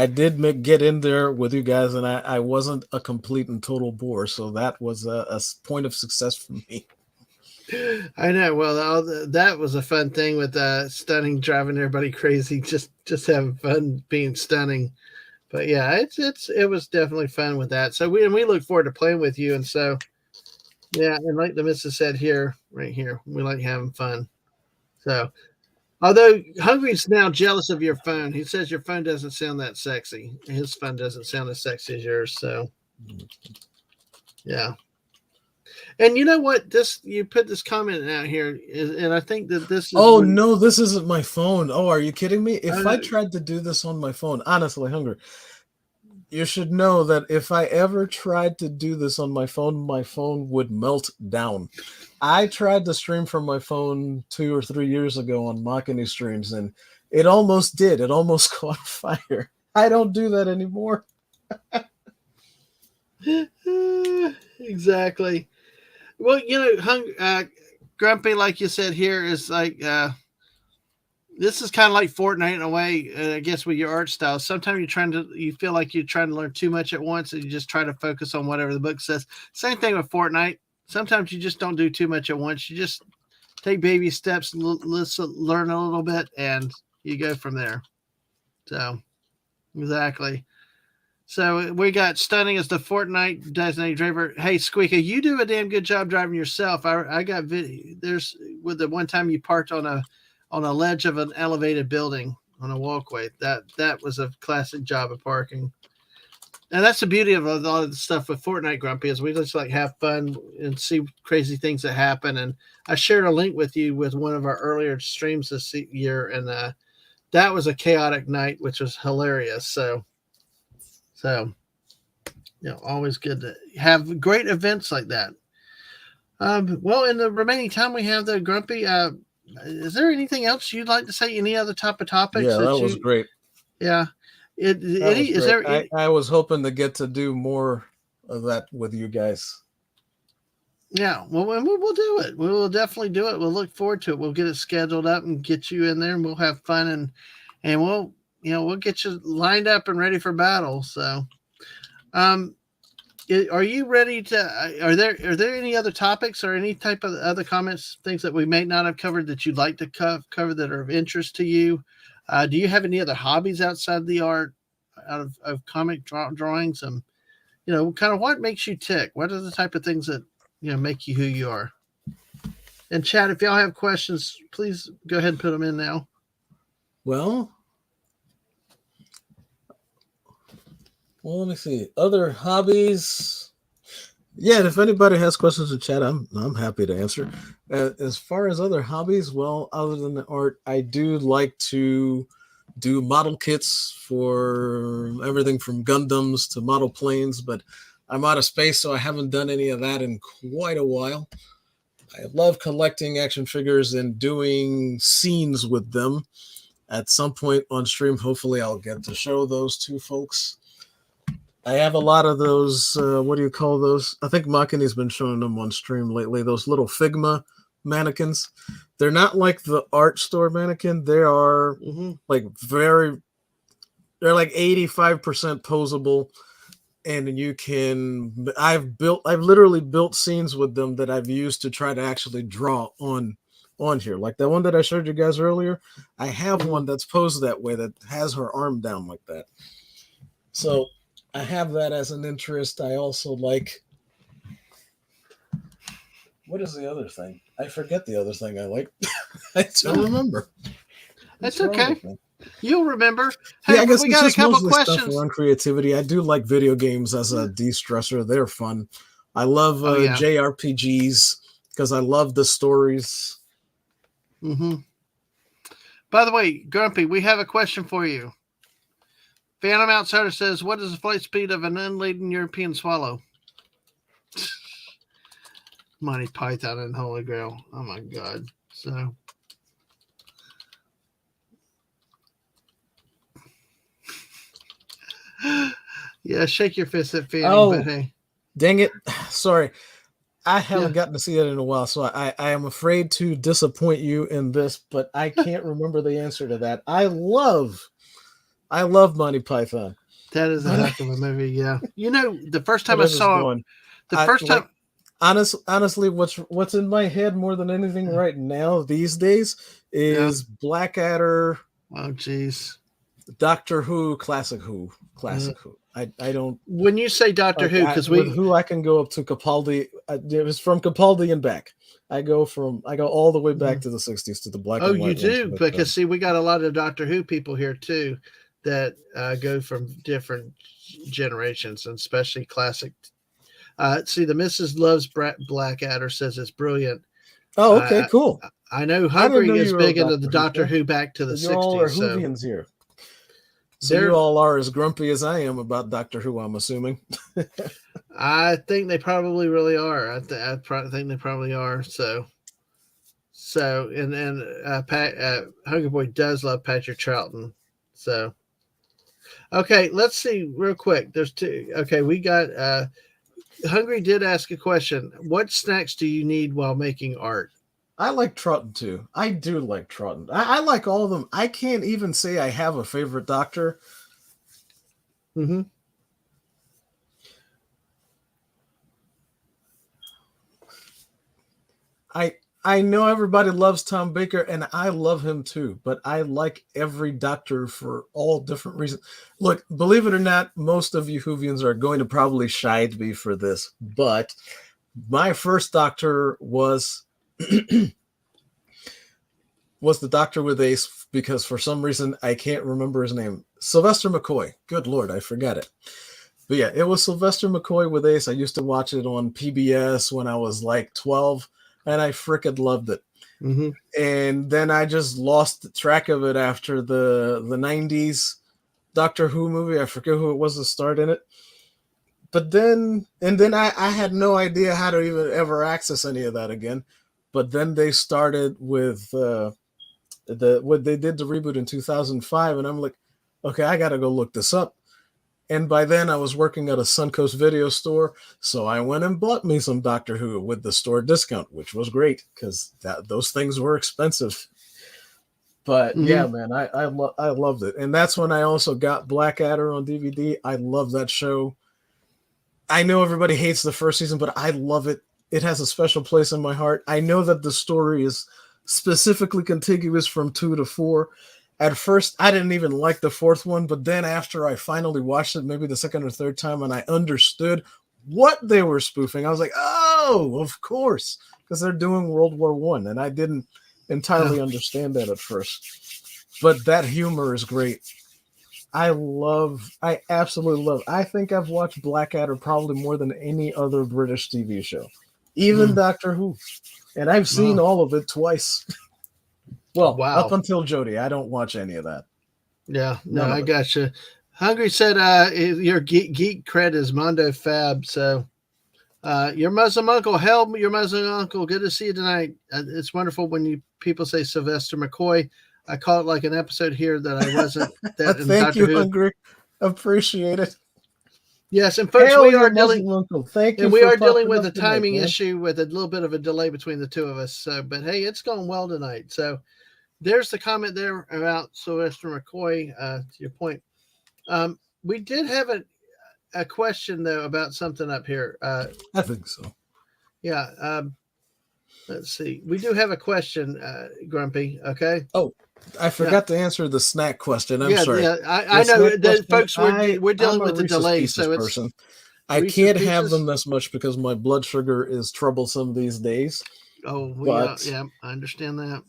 did get in there with you guys, and I wasn't a complete and total bore, so that was a point of success for me. I know. Well, that was a fun thing with stunning, driving everybody crazy, just having fun being stunning. But yeah, it was definitely fun with that. So we look forward to playing with you. And so, yeah, and like the missus said right here, we like having fun. So Although Hungry's now jealous of your phone. He says your phone doesn't sound that sexy. His phone doesn't sound as sexy as yours. So yeah. And you know what? This you put this comment out here, and I think that this is Oh when no, this isn't my phone. Oh, are you kidding me? If I uh, tried to do this on my phone, honestly, Hunger, you should know that if I ever tried to do this on my phone would melt down. I tried to stream from my phone 2 or 3 years ago on Machiny streams, and it almost did. It almost caught fire. I don't do that anymore. exactly. Well, Grumpy, like you said here, is like this is kind of like Fortnite in a way. I guess with your art style, sometimes you feel like you're trying to learn too much at once, and you just try to focus on whatever the book says. Same thing with Fortnite. Sometimes you just don't do too much at once. You just take baby steps, listen, learn a little bit, and you go from there. So exactly. So we got Stunning as the Fortnite designated driver. Hey, Squeaky, you do a damn good job driving yourself. I got video. There's with the one time you parked on a ledge of an elevated building on a walkway. That was a classic job of parking. And that's the beauty of a lot of the stuff with Fortnite, Grumpy, is we just like have fun and see crazy things that happen. And I shared a link with you with one of our earlier streams this year, and that was a chaotic night, which was hilarious. So always good to have great events like that. Well, in the remaining time we have, the Grumpy, is there anything else you'd like to say? Any other type of topics Yeah, that that was you? great. Yeah. That was Is great. there? I was hoping to get to do more of that with you guys. Yeah. Well, we'll do it. We will definitely do it. We'll look forward to it. We'll get it scheduled up and get you in there, and we'll have fun and we'll get you lined up and ready for battle. So, um, are you ready to? Are there any other topics or any type of other comments, things that we may not have covered that you'd like to cover that are of interest to you? Do you have any other hobbies outside the art, out of comic drawings? Kind of what makes you tick? What are the type of things that make you who you are? And chat, if y'all have questions, please go ahead and put them in now. Well, let me see. Other hobbies. Yeah, if anybody has questions in chat, I'm happy to answer. As far as other hobbies, well, other than the art, I do like to do model kits for everything from Gundams to model planes, but I'm out of space, so I haven't done any of that in quite a while. I love collecting action figures and doing scenes with them. At some point on stream, hopefully I'll get to show those to folks. I have a lot of those, what do you call those? I think Machiny's been showing them on stream lately, those little Figma mannequins. They're not like the art store mannequin. They are like they're like 85% posable. And I've literally built scenes with them that I've used to try to actually draw on here. Like that one that I showed you guys earlier. I have one that's posed that way that has her arm down like that. So I have that as an interest. I also like, what is the other thing? I forget the other thing I like. I don't remember. That's okay. You'll remember. Hey, yeah, I guess we got a couple questions. Stuff around creativity. I do like video games as a de-stressor. They're fun. I love JRPGs because I love the stories. By the way, Grumpy, we have a question for you. Phantom Outsider says, what is the flight speed of an unladen European swallow? Monty Python and Holy Grail. Oh my God. So yeah, shake your fist at Phantom, but hey. Dang it. Sorry. I haven't gotten to see it in a while, so I am afraid to disappoint you in this, but I can't remember the answer to that. I love Monty Python. That is a heck of a movie, yeah. The first time I saw it, honestly, what's in my head more than anything right now these days is Blackadder. Oh, jeez. Doctor Who, Classic Who. I don't When you say Doctor like Who, because with who I can go up to Capaldi. It was from Capaldi and back. I go all the way back to the 60s to the black oh, and you white ones. do, because see, we got a lot of Doctor Who people here too that go from different generations, and especially classic. See, the Mrs. Loves Blackadder says it's brilliant. Oh, okay, Uh, cool. I know I didn't know Hungry is you were a big into the Doctor Who Doctor fan. Who back to the You all are 60s, so Whovians here. So you they're. all are as grumpy as I am about Doctor Who, I'm assuming. I think they probably really are. I think they probably are. So, and then Hungry Boy does love Patrick Troughton. So, okay, let's see real quick. There's two. Okay, we got Hungry did ask a question. What snacks do you need while making art? I like Troughton too. I do like Troughton. I like all of them. I can't even say I have a favorite Doctor. Mm-hmm. I know everybody loves Tom Baker, and I love him too, but I like every Doctor for all different reasons. Look, believe it or not, most of you Whovians are going to probably shide me for this, but my first Doctor was was the Doctor with Ace, because for some reason I can't remember his name. Sylvester McCoy. Good Lord, I forgot it. But yeah, it was Sylvester McCoy with Ace. I used to watch it on PBS when I was like 12, and I frickin' loved it. Mm-hmm. And then I just lost track of it after the 90s Doctor Who movie. I forget who it was that starred in it. But then I had no idea how to even ever access any of that again. But then they started with what they did the reboot in 2005, and I'm like, okay, I gotta go look this up. And by then I was working at a Suncoast video store, so I went and bought me some Doctor Who with the store discount, which was great because those things were expensive. But Mm-hmm. yeah, man, I loved it, and that's when I also got Blackadder on DVD. I love that show. I know everybody hates the first season, but I love it. It has a special place in my heart. I know that the story is specifically contiguous from 2 to 4. At first, I didn't even like the fourth one, but then after I finally watched it, maybe the second or third time, and I understood what they were spoofing, I was like, oh, of course, because they're doing World War One, and I didn't entirely understand that at first. But that humor is great. I absolutely love. I think I've watched Blackadder probably more than any other British TV show, even Doctor Who, and I've seen Wow. all of it twice. Well, up Wow. until Jodie, I don't watch any of that. Yeah. No, None I of it. gotcha. Hungry said your geek cred is Mondo Fab. So your Muslim uncle, hell, your Muslim uncle, good to see you tonight. It's wonderful when people say Sylvester McCoy. I call it like an episode here that I wasn't that in Thank Doctor you, Who. Hungry. Appreciate it. Yes, and folks, Hail your Muslim uncle. Thank you we for are dealing popping with up a tonight, timing man. issue with a little bit of a delay between the two of us. So, but hey, it's going well tonight. So there's the comment there about Sylvester McCoy. To your point, we did have a question though about something up here. I think so. Yeah. Let's see. We do have a question, Grumpy. Okay. Oh, I Yeah. forgot to answer the snack question. I'm Yeah. sorry. Yeah. The I know snack that question. folks. We're I'm dealing a with a Reese's delay, Pieces so it's person. I Reese's can't have them Pieces. this much because my blood sugar is troublesome these days. Oh, But yeah. I understand that.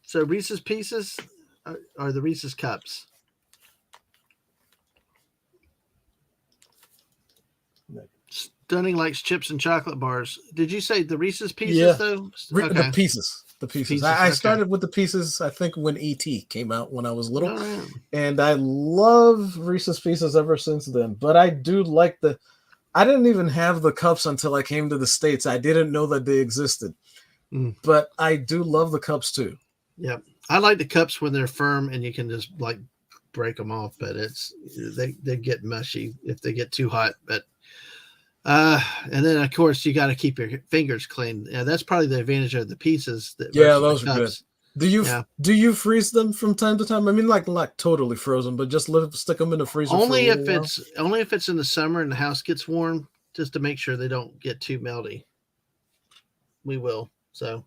So Reese's Pieces are the Reese's Cups. Stunning likes chips and chocolate bars. Did you say the Reese's Pieces yeah, though? the Okay. pieces. The pieces. Pieces. I Okay. started with the pieces, I think, when E.T. came out when I was little. All right. And I love Reese's Pieces ever since then. But I do like I didn't even have the cups until I came to the States. I didn't know that they existed. But I do love the cups too. Yep. I like the cups when they're firm and you can just like break them off, but they get mushy if they get too hot. But and then of course you got to keep your fingers clean. Yeah, that's probably the advantage of the pieces Yeah, versus the those are good. cups. Do you freeze them from time to time? I mean, like totally frozen, but just stick them in the freezer for a little while. Only if it's in the summer and the house gets warm, just to make sure they don't get too melty. We will. So,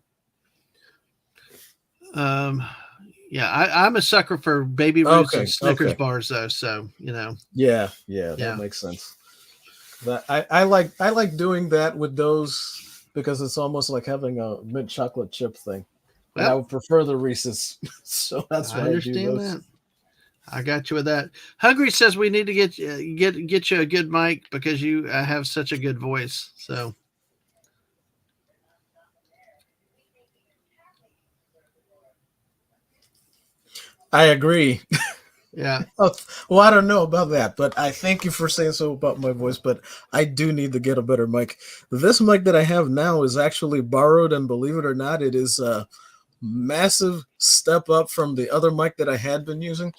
I'm a sucker for Baby Ruths and Okay, Snickers okay. bars, though. So Yeah, yeah, that yeah. makes sense. That I like doing that with those because it's almost like having a mint chocolate chip thing. And I Well, would prefer the Reese's. So that's I why I do understand those. that. I got you with that. Hungry says we need to get you a good mic because you have such a good voice. So I agree. yeah, Oh, well, I don't know about that, but I thank you for saying so about my voice. But I do need to get a better mic. This mic that I have now is actually borrowed, and believe it or not, it is a massive step up from the other mic that I had been using.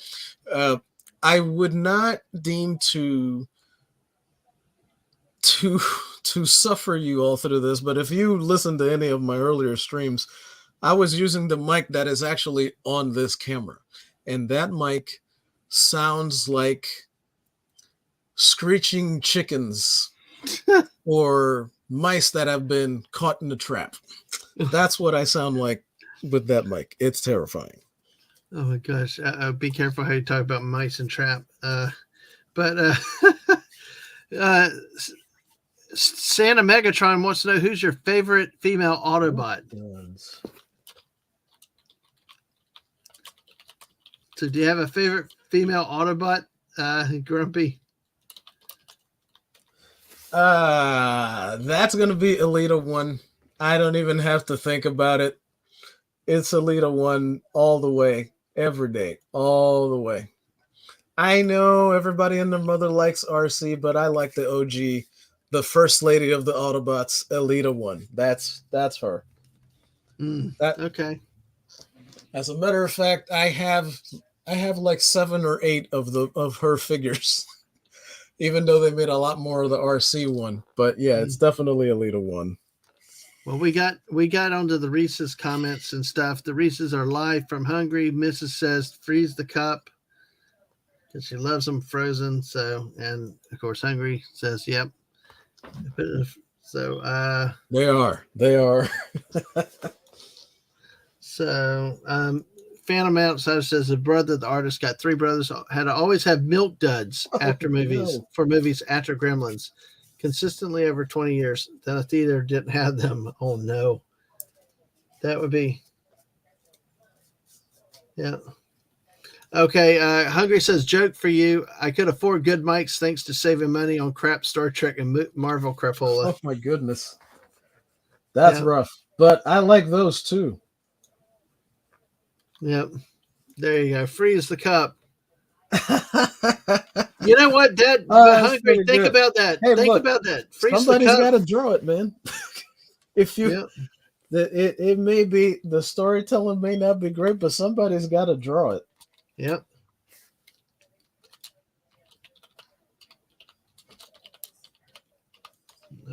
Uh, I would not deem to to suffer you all through this, but if you listen to any of my earlier streams, I was using the mic that is actually on this camera, and that mic sounds like screeching chickens or mice that have been caught in a trap. That's what I sound like with that mic. It's terrifying. oh my gosh, be careful how you talk about mice and trap. But uh, Santa Megatron wants to know who's your favorite female What Autobot. guns? So, do you have a favorite female Autobot, Grumpy? That's gonna be Elita 1. I don't even have to think about it. It's Elita 1 all the way, every day, all the way. I know everybody and their mother likes RC, but I like the OG, the first lady of the Autobots, Elita 1. That's her. That Okay. As a matter of fact, I have like 7 or 8 of her figures. Even though they made a lot more of the RC one. But yeah, it's definitely Elita 1. Well, we got onto the Reese's comments and stuff. The Reese's are live from Hungary. Mrs. says freeze the cup because she loves them frozen. So, and of course, Hungry says, "Yep." So, They are. They are. Phantom Outsider says the brother, the artist, got 3 brothers. Had to always have milk duds Oh, after movies no. for movies after Gremlins, consistently over 20 years. Then a theater didn't have them. Oh no, that would be yeah. Okay, Hungry says joke for you. I could afford good mics thanks to saving money on crap Star Trek and Marvel crapola. Oh my goodness. That's Yeah, rough. But I like those too. yep. There you go. Freeze the cup. Oh, You know what, Dad? that's Hungry. pretty Think good. about that. Hey, Think look, about that. Freeze the somebody's cup. got to draw it, man. If you, Yep. it may be the storytelling may not be great, but somebody's got to draw it. Yep.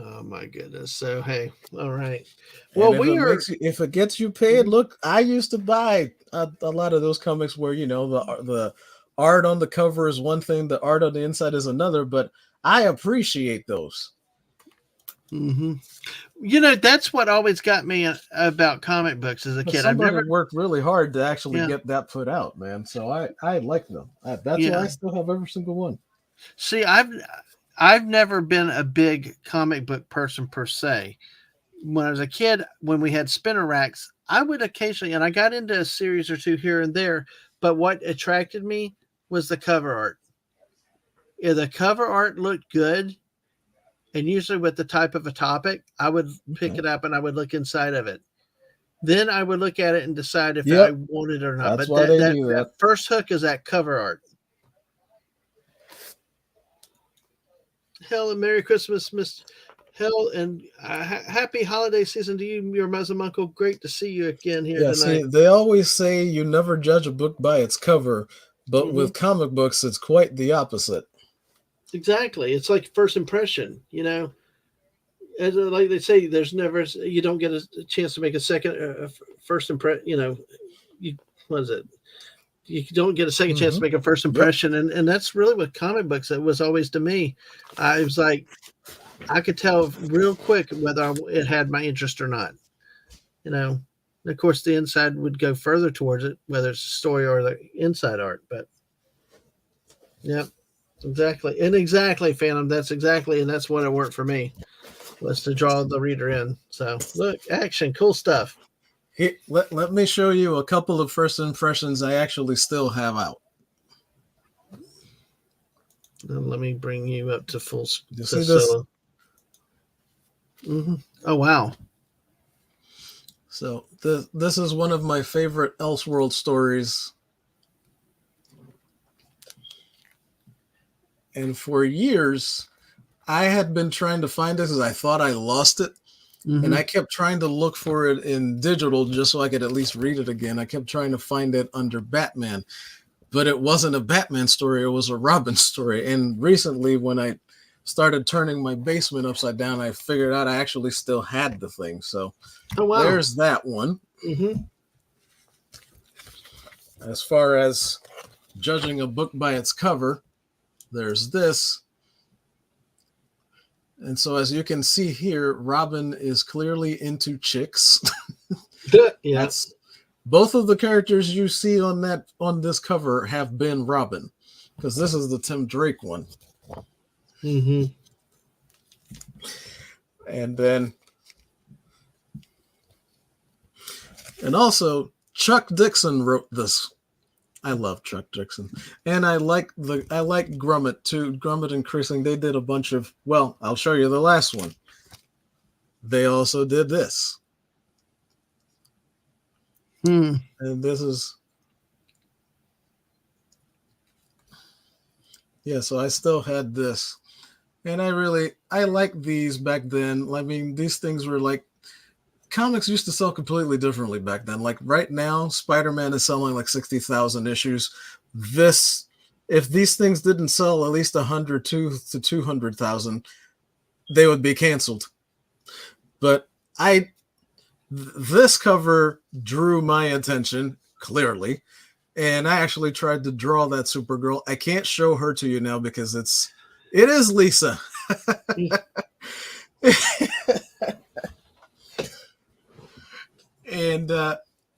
Oh my goodness. So hey, all right. And Well, if we it are. makes you, if it gets you paid, look, I used to buy a lot of those comics where the art on the cover is one thing, the art on the inside is another. But I appreciate those. Mm-hmm. That's what always got me about comic books as a But kid. I've somebody never. worked really hard to actually Yeah. get that put out, man. So I like them. That's why I Yeah. still have every single one. See, I've never been a big comic book person per se. When I was a kid, when we had spinner racks, I would occasionally, and I got into a series or two here and there. But what attracted me was the cover art. If the cover art looked good, and usually with the type of a topic, I would pick Okay. it up and I would look inside of it. Then I would look at it and decide if I Yep, wanted it or not. that's But why that they that do that that. first hook is that cover art. Hell and Merry Christmas, Miss Hell, and happy holiday season to you, your Muslim uncle. Great to see you again here Yeah, tonight. see, they always say you never judge a book by its cover, but Hmm. with comic books, it's quite the opposite. Exactly, it's like first impression. As like they say, there's never you don't get a chance to make a second first impression. You what is it? You don't get a second chance Hmm. to make a first Yep. impression, and that's really what comic books. It was always to me. I was like I could tell real quick whether it had my interest or not. You know, And of course, the inside would go further towards it, whether it's the story or the inside art. But yeah, exactly. And exactly, Phantom. And that's what it worked for me, was to draw the reader in. So look, action, cool stuff. Here, let me show you a couple of first impressions I actually still have out. Now let me bring you up to full. You see this? Mm-hmm. Oh, wow. So this is one of my favorite Elseworld stories. And for years, I had been trying to find it because I thought I lost it. Mm-hmm. And I kept trying to look for it in digital just so I could at least read it again. I kept trying to find it under Batman, but it wasn't a Batman story. It was a Robin story. And recently, when I started turning my basement upside down, I figured out I actually still had the thing. So there's that one. Mm-hmm. As far as judging a book by its cover, there's this. And so as you can see here, Robin is clearly into chicks. Yeah. That's both of the characters you see on this cover have been Robin, because this is the Tim Drake one. Mm-hmm. And also Chuck Dixon wrote this. I love Chuck Dixon, and I like Grummett too. Grummett and Chrising, they did a bunch of. Well, I'll show you the last one. They also did this, and this is. Yeah, so I still had this, and I liked these back then. I mean, these things were like. Comics used to sell completely differently back then. Like right now, Spider-Man is selling like 60,000 issues. If these things didn't sell at least 100 to 200,000, they would be canceled. But this cover drew my attention clearly, and I actually tried to draw that Supergirl. I can't show her to you now because it is Lisa.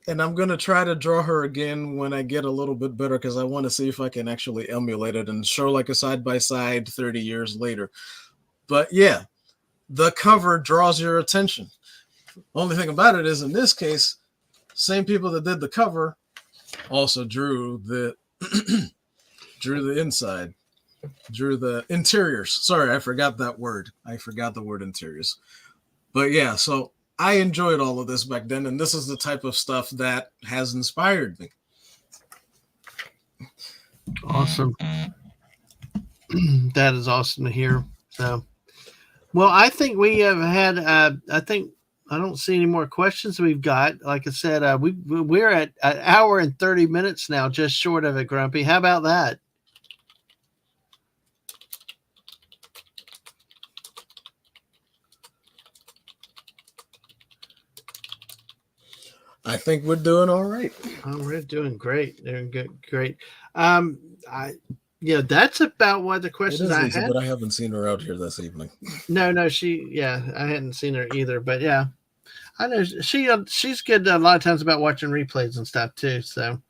And I'm gonna try to draw her again when I get a little bit better, because I want to see if I can actually emulate it and show like a side by side 30 years later. But yeah, the cover draws your attention. Only thing about it is, in this case, same people that did the cover also drew the inside, drew the interiors. Sorry, I forgot that word. I forgot the word interiors. But yeah, so I enjoyed all of this back then, and this is the type of stuff that has inspired me. Awesome. That is awesome to hear. So, well, I think we have had. I don't see any more questions we've got. Like I said, we're at an hour and 30 minutes now, just short of it, Grumpy. How about that? I think we're doing all right. Oh, we're doing great. They're good, great. That's about what the questions I had. But I haven't seen her out here this evening. No, I hadn't seen her either. But yeah, I know she's good a lot of times about watching replays and stuff too. So,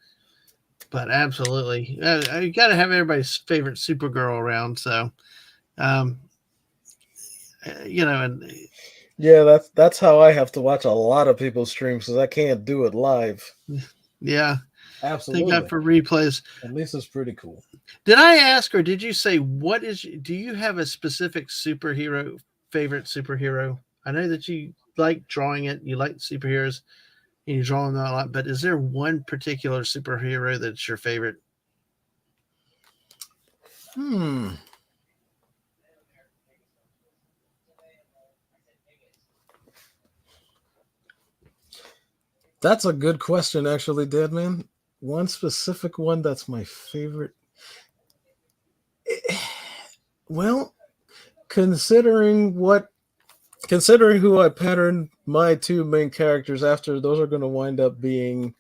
but absolutely, you got to have everybody's favorite Supergirl around. So, and yeah, that's how I have to watch a lot of people's streams, because I can't do it live. Yeah, absolutely. Thank God for replays. At least it's pretty cool. Did I ask, or did you say do you have a specific favorite superhero? I know that you like drawing it, you like superheroes, and you draw them a lot, but is there one particular superhero that's your favorite? That's a good question, actually, Deadman. One specific one that's my favorite. Well, considering who I patterned my two main characters after, those are going to wind up being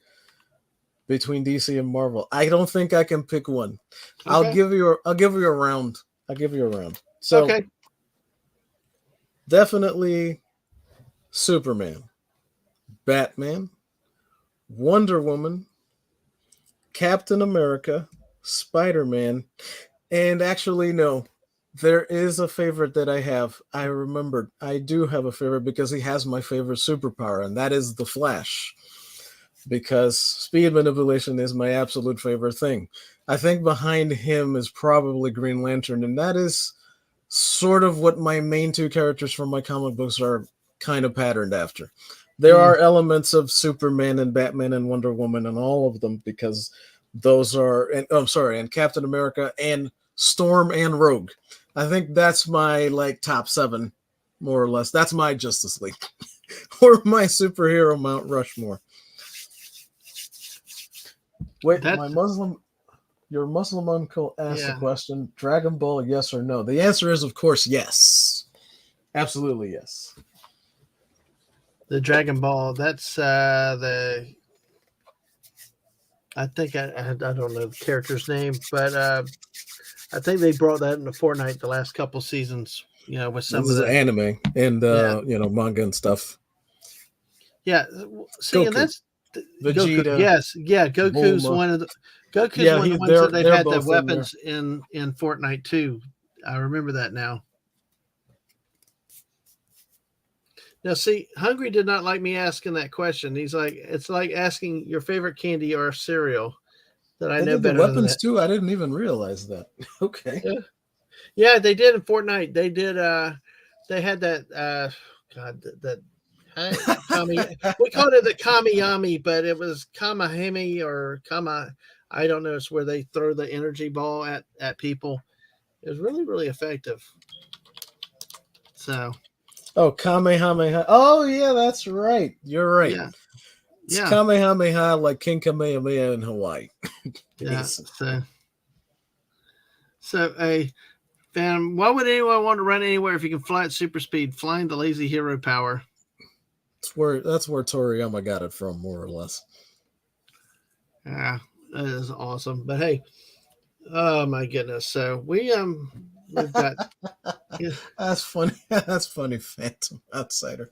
between DC and Marvel. I don't think I can pick one. Okay. I'll give you a round. So, okay. Definitely Superman, Batman, Wonder Woman, Captain America, Spider-Man, and actually no, there is a favorite that I have. I remembered. I do have a favorite because he has my favorite superpower, and that is the Flash. Because speed manipulation is my absolute favorite thing. I think behind him is probably Green Lantern, and that is sort of what my main two characters from my comic books are kind of patterned after. There Mm. are elements of Superman and Batman and Wonder Woman and all of them because those are, and oh, I'm sorry, and Captain America and Storm and Rogue. I think that's my like top seven, more or less. That's my Justice League or my superhero Mount Rushmore. Wait, That's your Muslim uncle asked the yeah. question: Dragon Ball, yes or no? The answer is, of course, yes. Absolutely, yes. The Dragon Ball. That's the. I think I don't know the character's name, but I think they brought that into Fortnite the last couple seasons. You know, with This some of is the anime and yeah manga and stuff. yeah. See, and Goku, that's Goku. Vegeta, Yes, yeah. Bulma. Goku's Yeah, one of he the ones that they've they're had the both in there. weapons in Fortnite too. I remember that now. Now, see, Hungry did not like me asking that question. He's like, it's like asking your favorite candy or cereal that I They know did the better than weapons that. too. I didn't even realize that. Okay. Yeah, yeah, they did in Fortnite. They did. They had that. God, that. Kami, we called it the Kamiyami, but it was Kamahemi or Kama. I don't know. It's where they throw the energy ball at people. It was really really effective. So Oh, Kamehameha. Oh, yeah, that's right. You're right. yeah, It's yeah, Kamehameha like King Kamehameha in Hawaii. yeah. Basically. So a fam. Why would anyone want to run anywhere if you can fly at super speed? Flying the lazy hero power. That's where Toriyama got it from, more or less. Yeah, that is awesome. But hey, oh my goodness. So we've got yeah, That's funny. That's funny, Phantom Outsider.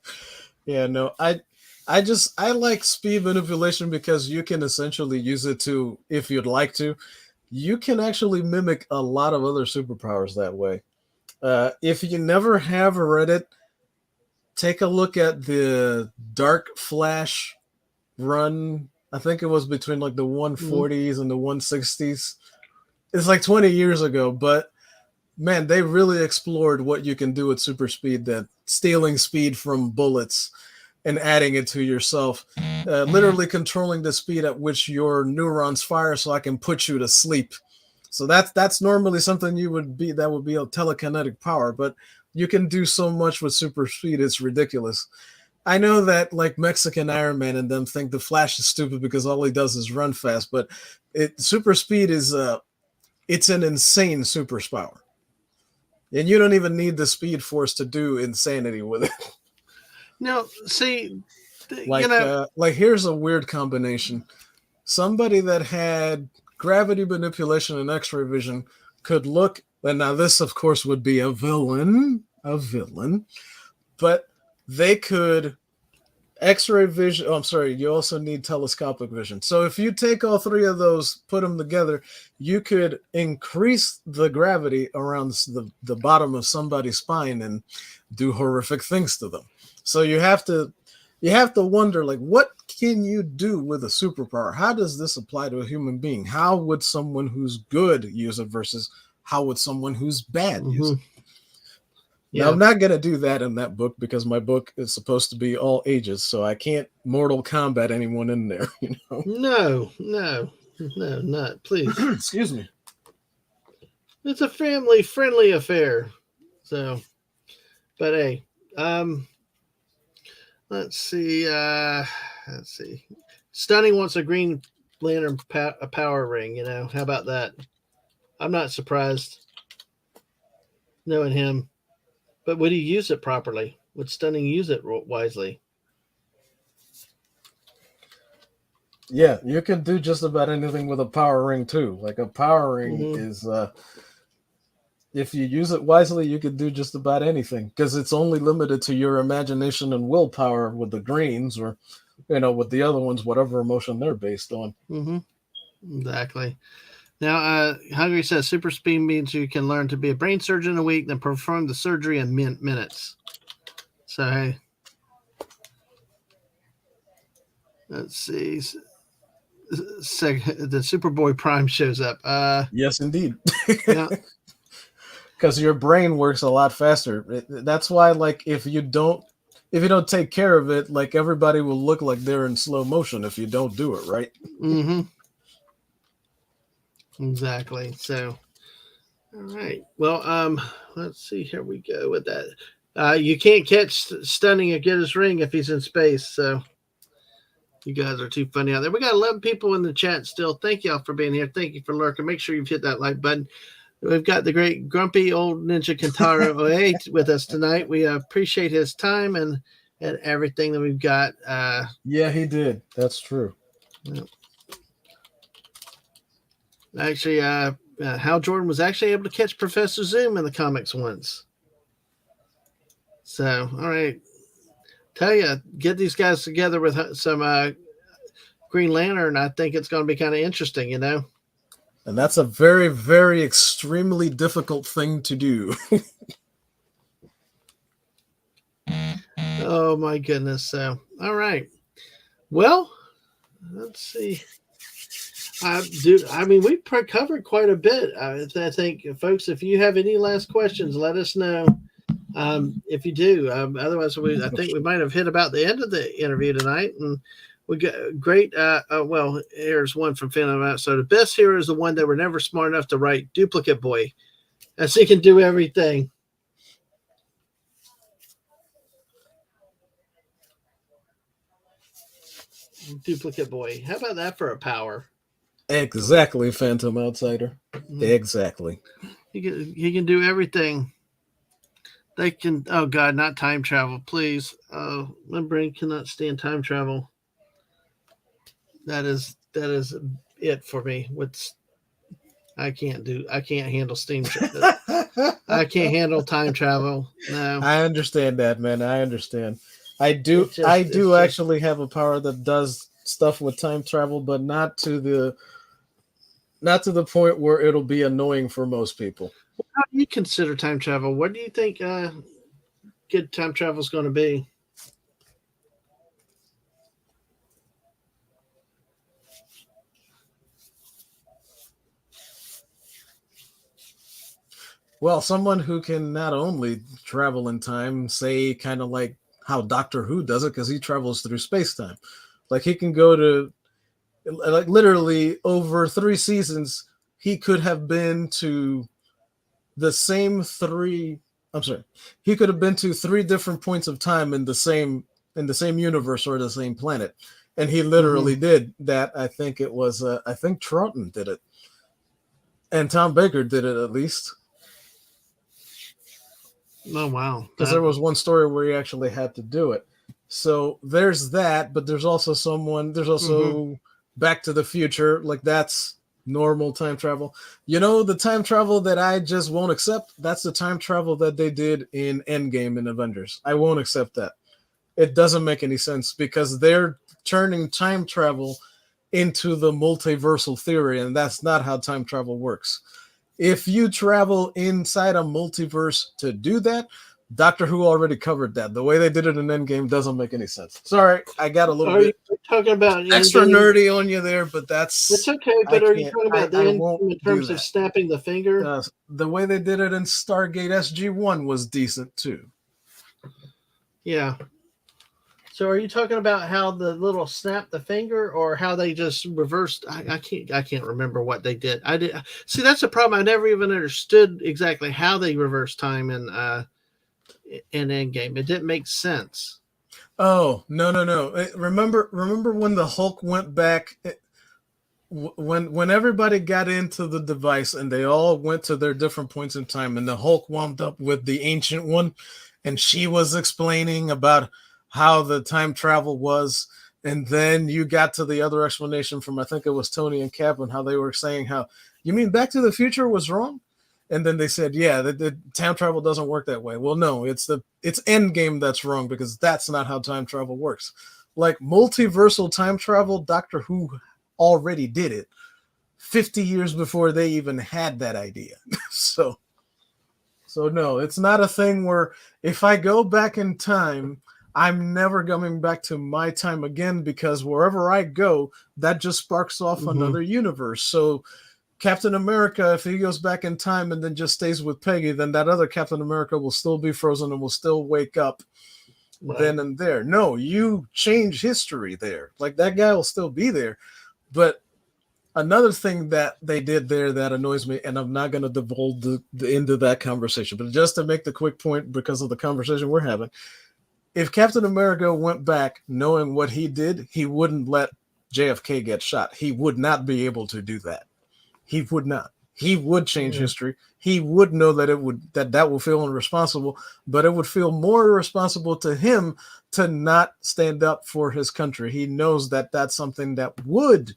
Yeah, no, I like speed manipulation because you can essentially use it to, if you'd like to, you can actually mimic a lot of other superpowers that way. If you never have read it, take a look at the Dark Flash run. I think it was between like the mhm. 140s and the 160s. It's like 20 years ago, but man, they really explored what you can do with super speed, that stealing speed from bullets and adding it to yourself, literally controlling the speed at which your neurons fire so I can put you to sleep. So that's normally something that would be a telekinetic power, but you can do so much with super speed, it's ridiculous. I know that like Mexican Iron Man and them think the Flash is stupid because all he does is run fast, but super speed is it's an insane super power. And you don't even need the speed force to do insanity with it. Now, see, you know, Like here's a weird combination. Somebody that had gravity manipulation and X-ray vision could look, and now this of course would be a villain, but they could X-ray vision. Oh, I'm sorry. You also need telescopic vision. So if you take all three of those, put them together, you could increase the gravity around the bottom of somebody's spine and do horrific things to them. So you have to wonder, like, what can you do with a superpower? How does this apply to a human being? How would someone who's good use it versus how would someone who's bad use it? mhm, Now, yeah, I'm not going to do that in that book because my book is supposed to be all ages, so I can't Mortal Kombat anyone in there, you know? no, no, no, not please. Excuse me. It's a family friendly affair. So, but hey, um, let's see. Let's see. Stunning wants a Green Lantern a power ring. You know, how about that? I'm not surprised knowing him. But would he use it properly? Would Stunning use it wisely? Yeah, you can do just about anything with a power ring, too. Like, a power ring Hmm. is, If you use it wisely, you could do just about anything because it's only limited to your imagination and willpower with the greens, or with the other ones, whatever emotion they're based on. Mm-hmm. Exactly. Now, Hungry says super speed means you can learn to be a brain surgeon in a week, then perform the surgery in minutes. So, hey, let's see. The Superboy Prime shows up. Yes, indeed. Yeah. Because your brain works a lot faster. That's why, like, if you don't take care of it, like everybody will look like they're in slow motion if you don't do it right. Mm-hmm. Exactly. So, all right. Well, let's see. Here we go with that. You can't catch Stunning or get his ring if he's in space. So, you guys are too funny out there. We got 11 people in the chat still. Thank y'all for being here. Thank you for lurking. Make sure you've hit that like button. We've got the great grumpy old ninja Kentaro 08 with us tonight. We appreciate his time and everything that we've got. Yeah, he did. That's true. Yeah. Actually, Hal Jordan was actually able to catch Professor Zoom in the comics once. So, all right. Tell you, get these guys together with some Green Lantern. I think it's going to be kind of interesting, And that's a very, very extremely difficult thing to do. Oh, my goodness. So, all right. Well, let's see. We've covered quite a bit. I think, folks, if you have any last questions, let us know. If you do, otherwise, I think we might have hit about the end of the interview tonight, and we got great. Well, here's one from Phantom. So the best hero is the one that were never smart enough to write Duplicate Boy, as he can do everything. Duplicate Boy. How about that for a power? Exactly, Phantom Outsider. Mm-hmm. Exactly. He can do everything. They can. Oh God, not time travel, please. My brain cannot stand time travel. That is it for me. I can't handle steam travel. I can't handle time travel. No. I understand that, man. I understand. I do actually have a power that does stuff with time travel, but not to the point where it'll be annoying for most people. How do you consider time travel? What do you think good time travel is going to be? Well, someone who can not only travel in time, say kind of like how Doctor Who does it, because he travels through space-time. Like he can go to, like literally over 3 seasons, he could have been to the same he could have been to 3 different points of time in the same universe or the same planet. And he literally did that. I think it was, I think Troughton did it. And Tom Baker did it at least. Oh, wow. Because there was one story where he actually had to do it. So there's that, but there's also Back to the Future. Like that's normal time travel. The time travel that I just won't accept, that's the time travel that they did in Endgame in Avengers. I won't accept that. It doesn't make any sense because they're turning time travel into the multiversal theory, and that's not how time travel works. If you travel inside a multiverse to do that, Doctor Who already covered that. The way they did it in Endgame doesn't make any sense. Sorry, I got a little bit talking about extra nerdy on you there, but it's okay. But are you talking about in terms of snapping the finger? The way they did it in Stargate SG-1 was decent too. Yeah. So are you talking about how the little snap the finger, or how they just reversed? I can't remember what they did. I did see that's the problem. I never even understood exactly how they reversed time in Endgame. It didn't make sense. Oh no! Remember when the Hulk went back? When everybody got into the device and they all went to their different points in time, and the Hulk wound up with the Ancient One, and she was explaining about how the time travel was, and then you got to the other explanation from, I think it was Tony and Cap, and how they were saying how, you mean Back to the Future was wrong? And then they said, yeah, the time travel doesn't work that way. Well, no, it's Endgame that's wrong, because that's not how time travel works. Like multiversal time travel, Doctor Who already did it 50 years before they even had that idea. So no, it's not a thing where if I go back in time, I'm never coming back to my time again, because wherever I go, that just sparks off another universe. So Captain America, if he goes back in time and then just stays with Peggy, then that other Captain America will still be frozen and will still wake up then and there. No, you change history there. Like, that guy will still be there. But another thing that they did there that annoys me, and I'm not going to divulge the end of that conversation, but just to make the quick point because of the conversation we're having, if Captain America went back knowing what he did, he wouldn't let JFK get shot. He would not be able to do that. He would not. He would change history. He would know that that would feel irresponsible, but it would feel more irresponsible to him to not stand up for his country. He knows that that's something that would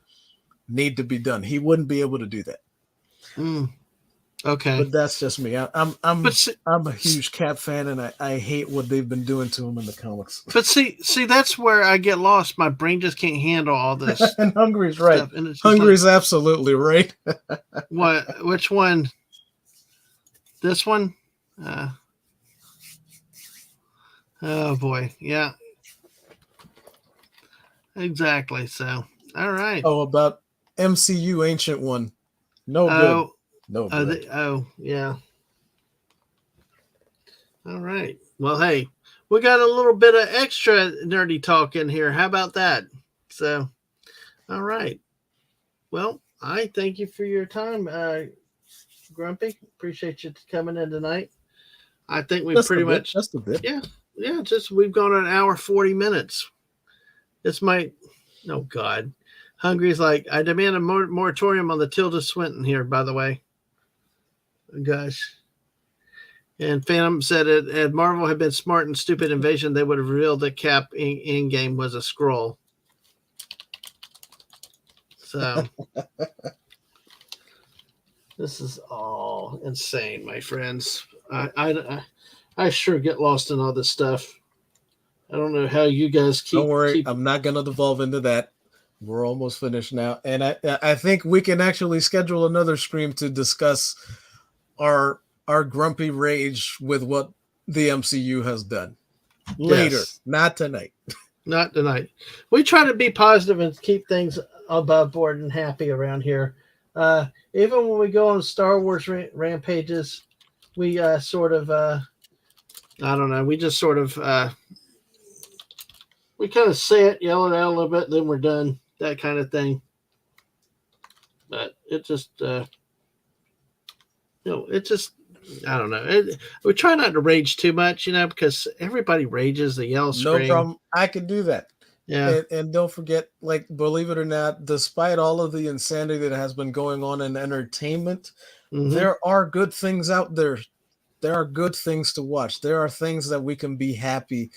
need to be done. He wouldn't be able to do that. Okay, but that's just me. I'm a huge Cap fan, and I hate what they've been doing to him in the comics. But see, that's where I get lost. My brain just can't handle all this. And Hungry's right. And Hungry's like, absolutely right. What? Which one? This one? Oh boy, yeah, exactly. So, all right. Oh, about MCU Ancient One. No good. No good. Yeah. All right. Well, hey, we got a little bit of extra nerdy talk in here. How about that? So, all right. Well, I thank you for your time, Grumpy. Appreciate you coming in tonight. I think we pretty much just a bit. Yeah. Just we've gone an hour 40 minutes. This might. Oh God, Hungry's like, I demand a moratorium on the Tilda Swinton here. By the way. Gosh. And Phantom said if Marvel had been smart and stupid invasion, they would have revealed that Cap in game was a scroll. So this is all insane, my friends. I sure get lost in all this stuff. I don't know how you guys keep. Don't worry, I'm not going to devolve into that. We're almost finished now, and I think we can actually schedule another stream to discuss our grumpy rage with what the MCU has done later, not tonight. Not tonight. We try to be positive and keep things above board and happy around here. Even when we go on Star Wars rampages, we sort of, I don't know, we just sort of, we kind of say it, yell it out a little bit, then we're done, that kind of thing. But it just, it just, I don't know. We try not to rage too much, because everybody rages. They yell, scream. No problem. I can do that. Yeah. And don't forget, like, believe it or not, despite all of the insanity that has been going on in entertainment, there are good things out there. There are good things to watch. There are things that we can be happy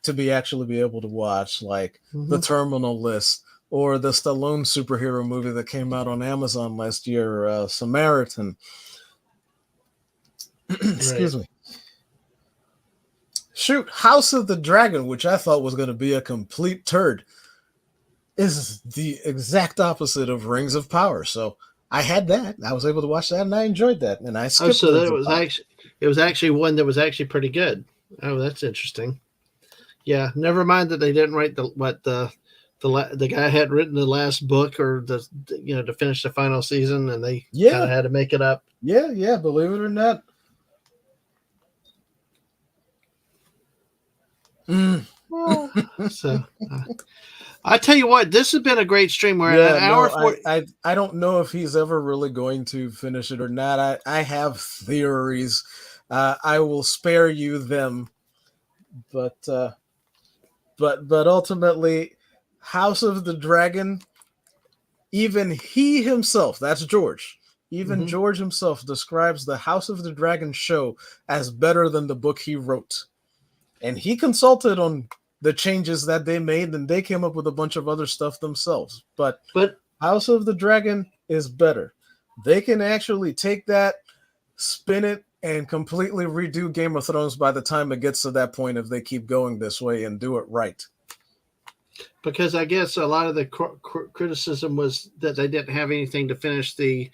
to actually be able to watch, like The Terminal List or the Stallone superhero movie that came out on Amazon last year, Samaritan. Excuse me. Shoot, House of the Dragon, which I thought was going to be a complete turd, is the exact opposite of Rings of Power. So I had that. I was able to watch that, and I enjoyed that. And I skipped. So that it was actually one that was actually pretty good. Oh, that's interesting. Yeah, never mind that they didn't write the guy had written the last book or to finish the final season, and they kind of had to make it up. Yeah. Believe it or not. So I tell you what, this has been a great stream. We're at an hour 40. I don't know if he's ever really going to finish it or not. I have theories. I will spare you them, but ultimately, House of the Dragon, even he himself, that's George, even George himself describes the House of the Dragon show as better than the book he wrote. And he consulted on the changes that they made, and they came up with a bunch of other stuff themselves. But House of the Dragon is better. They can actually take that spin it and completely redo Game of Thrones by the time it gets to that point if they keep going this way and do it right. Because I guess a lot of the criticism was that they didn't have anything to finish the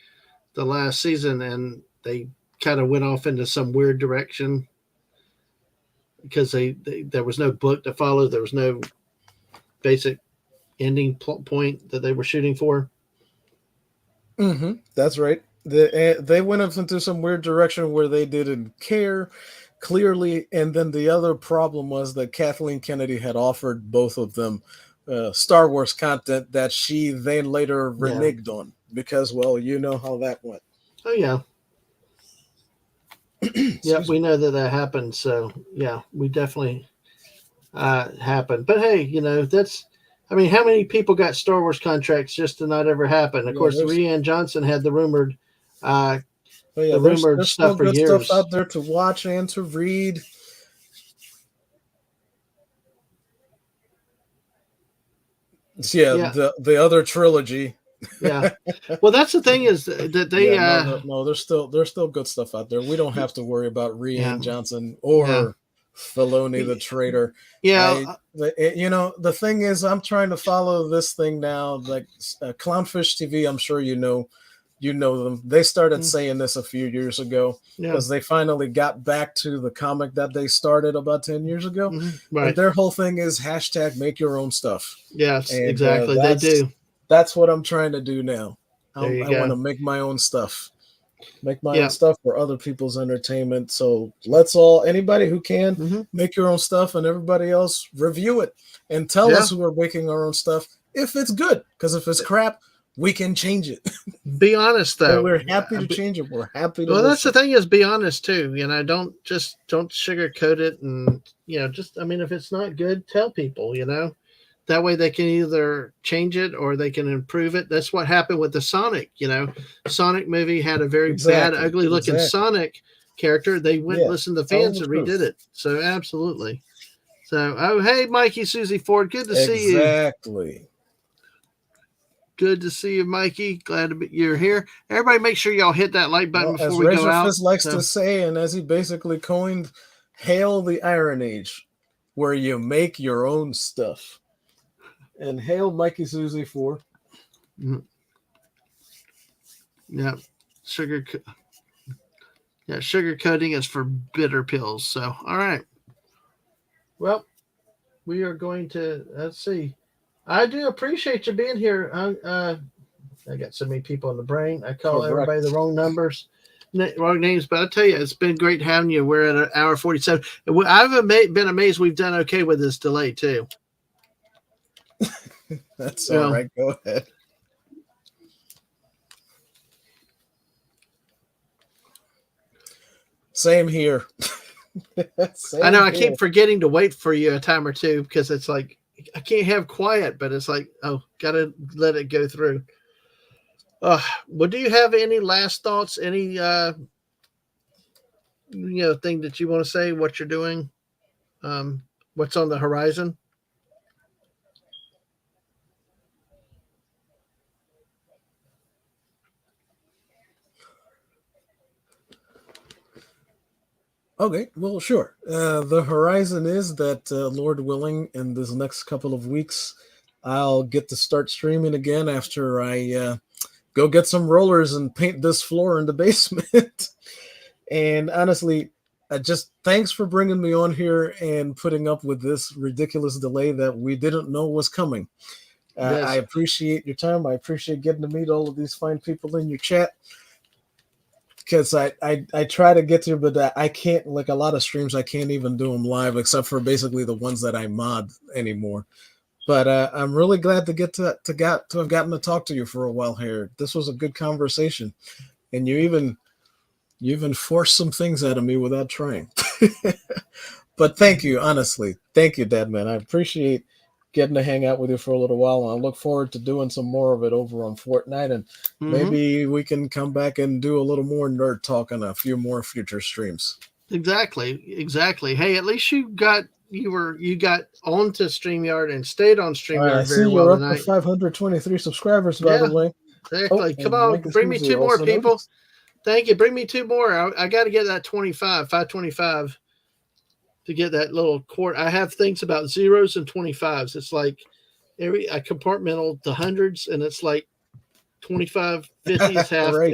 last season, and they kind of went off into some weird direction because there was no book to follow. There was no basic ending point that they were shooting for. That's right. They went up into some weird direction where they didn't care clearly, and then the other problem was that Kathleen Kennedy had offered both of them Star Wars content that she then later reneged on because, well, you know how that went. Oh yeah. Yeah, we know that happened. So yeah, we definitely happened. But hey, that's. I mean, how many people got Star Wars contracts just to not ever happen? Of course, Rian Johnson had the rumored, there's stuff for good years. Stuff out there to watch and to read. Yeah. The other trilogy. Yeah. Well, that's the thing is that they. No, there's still good stuff out there. We don't have to worry about Rian Johnson or Filoni the traitor. Yeah. The thing is, I'm trying to follow this thing now. Like Clownfish TV, I'm sure you know them. They started saying this a few years ago because they finally got back to the comic that they started about 10 years ago. Right. And their whole thing is # make your own stuff. Yes, and, exactly. They do. That's what I'm trying to do now. I want to make my own stuff. Make my own stuff for other people's entertainment. So let's anybody who can make your own stuff, and everybody else review it and tell us who are making our own stuff if it's good. Because if it's crap, we can change it. Be honest though. And we're happy to change it. We're happy to. Well, that's the thing is be honest too. Don't sugarcoat it, and if it's not good, tell people. That way they can either change it or they can improve it. That's what happened with the Sonic. Sonic movie had a very bad, ugly looking Sonic character. They went and listened to fans and redid it. So absolutely. So, hey, Mikey, Susie Ford, good to see you. Exactly. Good to see you, Mikey. Glad you're here. Everybody make sure y'all hit that like button before we go out. As likes to say, and as he basically coined, hail the Iron Age, where you make your own stuff. And hail Mikey Susie for. Yeah. Sugar coating is for bitter pills. So, all right. Well, we are going to, let's see. I do appreciate you being here. I got so many people in the brain. I call everybody the wrong names, but I tell you, it's been great having you. We're at an hour 47. I've been amazed we've done okay with this delay, too. That's all right. Go ahead. Same here. I know. I keep forgetting to wait for you a time or two because it's like I can't have quiet, but it's like, oh, gotta let it go through. Well, do you have any last thoughts? Any thing that you want to say? What you're doing? What's on the horizon? Okay, well, sure. The horizon is that, Lord willing, in this next couple of weeks, I'll get to start streaming again after I go get some rollers and paint this floor in the basement. And honestly, just thanks for bringing me on here and putting up with this ridiculous delay that we didn't know was coming. Yes. I appreciate your time. I appreciate getting to meet all of these fine people in your chat. Because I try to get to, but I can't, like a lot of streams, I can't even do them live except for basically the ones that I mod anymore. But I'm really glad to get to have gotten to talk to you for a while here. This was a good conversation, and you even forced some things out of me without trying. But thank you, honestly, thank you, Deadman. I appreciate getting to hang out with you for a little while, and I look forward to doing some more of it over on Fortnite, and maybe we can come back and do a little more nerd talk on a few more future streams. Exactly. Hey, at least you got onto StreamYard and stayed on StreamYard very well you're tonight. Up to 523 subscribers, by the way. Exactly. Come on, bring me 2 more people. Thank you. Bring me two more. I got to get that 525 to get that little quart. I have things about zeros and 25s. It's like I compartmental the hundreds, and it's like 25, 50s half. Right.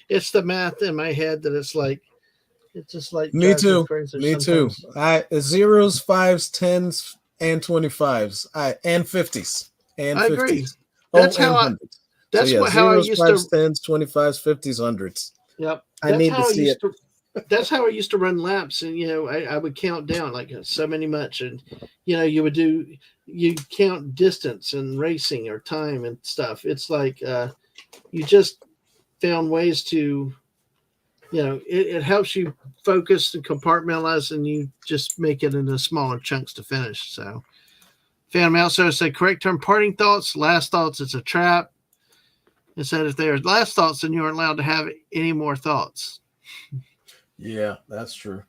It's the math in my head that it just like Me drives me too. crazy Me too. sometimes. Zeros, fives, tens, and 25s. And 50s. And I agree. 50s. Oh, That's how and I. hundreds. So That's yeah, what how I zeros, used fives, to. tens, 25s, 50s, hundreds. Yep. I need to see it. That's how I used to run laps, and I would count down like so many much, and you count distance and racing or time and stuff. It's like you just found ways to it helps you focus and compartmentalize, and you just make it into smaller chunks to finish. So Phantom also said correct term parting thoughts, last thoughts, it's a trap. It said if there are last thoughts, then you aren't allowed to have any more thoughts. Yeah, that's true.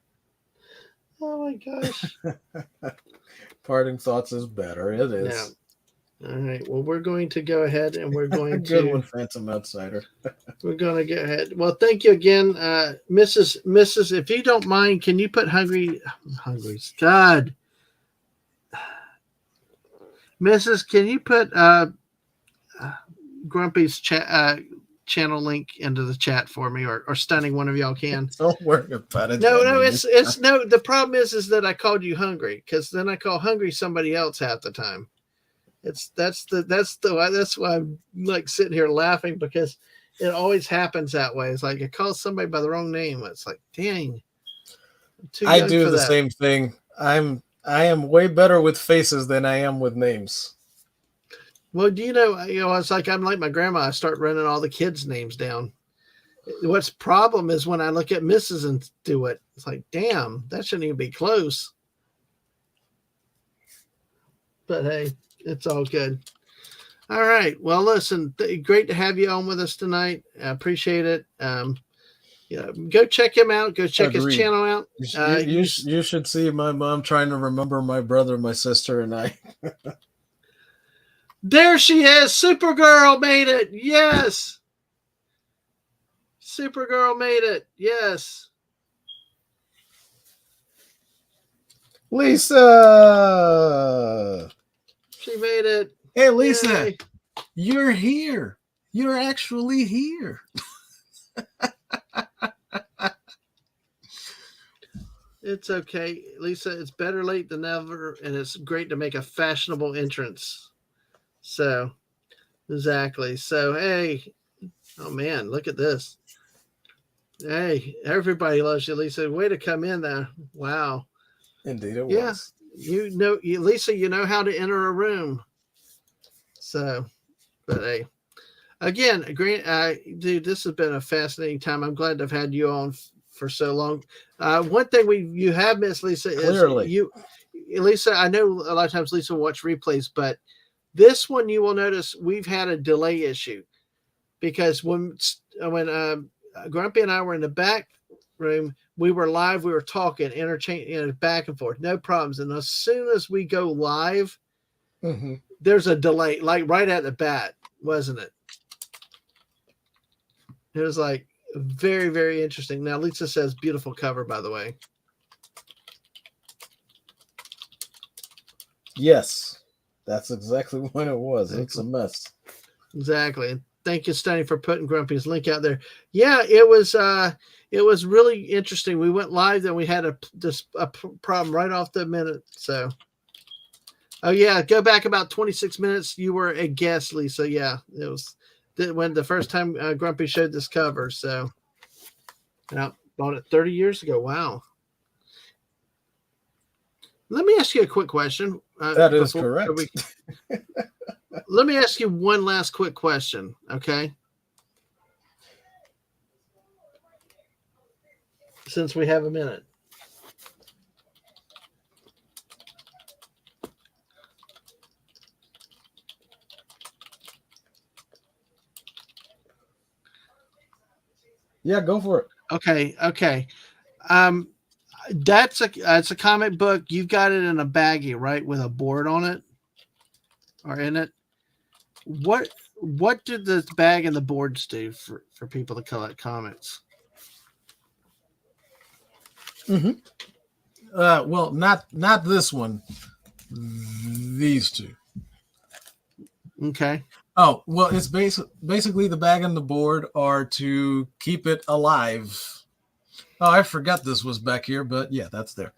Oh my gosh. Parting thoughts is better. It is. Yeah. All right. Well, we're going to go ahead and we're going Good one, Phantom Outsider. we're going to go ahead. Well, thank you again, Mrs. If you don't mind, can you put hungry? God, Mrs. Can you put Grumpy's channel link into the chat for me, or stunning one of y'all can. Don't worry about it. No, it's no. The problem is that I called you hungry, because then I call hungry somebody else half the time. That's why I'm like sitting here laughing, because it always happens that way. It's like I call somebody by the wrong name. It's like, dang, I'm too young I do for the that. same thing. I am way better with faces than I am with names. Well, it's like I'm like my grandma. I start running all the kids' names down. What's problem is when I look at Mrs. and do it. It's like, damn, that shouldn't even be close. But hey, it's all good. All right. Well, listen, great to have you on with us tonight. I appreciate it. Go check him out. Go check his channel out. You should see my mom trying to remember my brother, my sister, and I. There she is. Supergirl made it. Yes. Supergirl made it. Yes. Lisa. She made it. Hey, Lisa. Yay. You're here. You're actually here. It's okay, Lisa. It's better late than never, and it's great to make a fashionable entrance. So, exactly. So, hey, oh man, look at this. Hey, everybody loves you, Lisa. Way to come in there. Wow. Indeed, it was. Lisa, you know how to enter a room. So, but hey, again, dude, this has been a fascinating time. I'm glad to have had you on for so long. One thing you have missed, Lisa, Clearly. Lisa, I know a lot of times Lisa will watch replays, but this one you will notice we've had a delay issue, because when Grumpy and I were in the back room, we were live, we were talking, interchange, back and forth, no problems. And as soon as we go live, there's a delay, like right at the bat, wasn't it? It was like very, very interesting. Now, Lisa says, beautiful cover, by the way. Yes, that's exactly what it was. It's a mess. Exactly. Thank you, Stunny, for putting Grumpy's link out there. Yeah, it was really interesting. We went live, then we had a problem right off the minute. So, oh yeah, go back about 26 minutes. You were a guest, Lisa. Yeah, it was when the first time Grumpy showed this cover. So, I bought it 30 years ago. Wow. Let me ask you a quick question. That is correct. Let me ask you one last quick question, okay? Since we have a minute. Yeah, go for it. Okay. It's a comic book. You've got it in a baggie, right, with a board on it or in it. What what did the bag and the boards do for people to collect comics? Mm-hmm. Well, not this one. These two. Okay. Oh, well, it's basically the bag and the board are to keep it alive. Oh, I forgot this was back here, but yeah, that's there.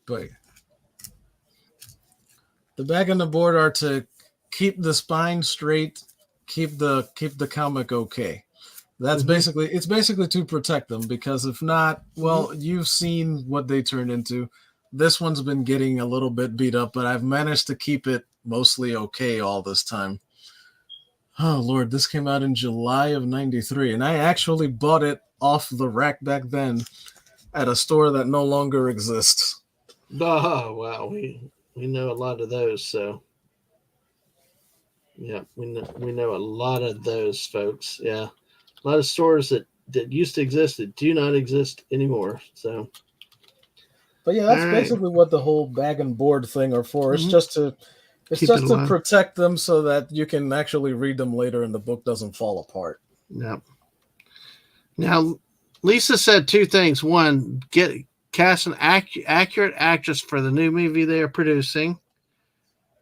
But the bag and the board are to keep the spine straight, keep the comic okay. That's Mm-hmm. basically to protect them, because if not, Mm-hmm. well, you've seen what they turned into. This one's been getting a little bit beat up, but I've managed to keep it mostly okay all this time. Oh Lord, this came out in July of '93, and I actually bought it off the rack back then at a store that no longer exists. Oh wow, we know a lot of those. So yeah, we know a lot of those folks. Yeah, a lot of stores that used to exist that do not exist anymore. So But yeah, all that's right, basically what the whole bag and board thing are for. mm-hmm. It's Keep it just to alive. protect them so that you can actually read them later and the book doesn't fall apart. Yeah. Now, Lisa said two things. One, get cast an accurate actress for the new movie they are producing,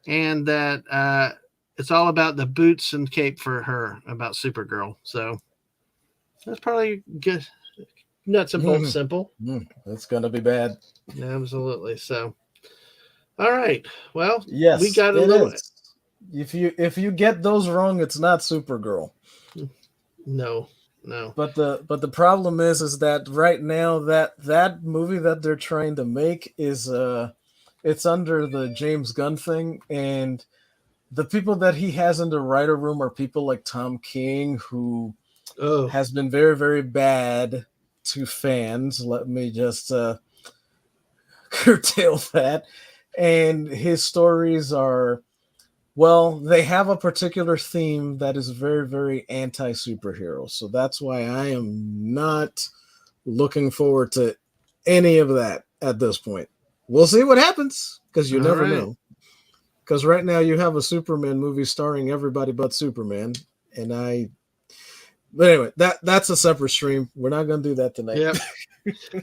and that it's all about the boots and cape for her about Supergirl. So that's probably good. Nuts and bolts, simple. It's gonna be bad. Absolutely. So, all right. Well, we Yes, got a it little. is. If you get those wrong, it's not Supergirl. No, no. But the problem is that right now that movie that they're trying to make is it's under the James Gunn thing, and the people that he has in the writer room are people like Tom King, who Oh, has been very, very bad to fans. Let me just curtail that. And his stories are, well, they have a particular theme that is very, very anti superhero. So that's why I am not looking forward to any of that at this point. We'll see what happens, because you all never right. know. Because right now you have a Superman movie starring everybody but Superman, and I. But anyway, that's a separate stream. We're not going to do that tonight. Yep.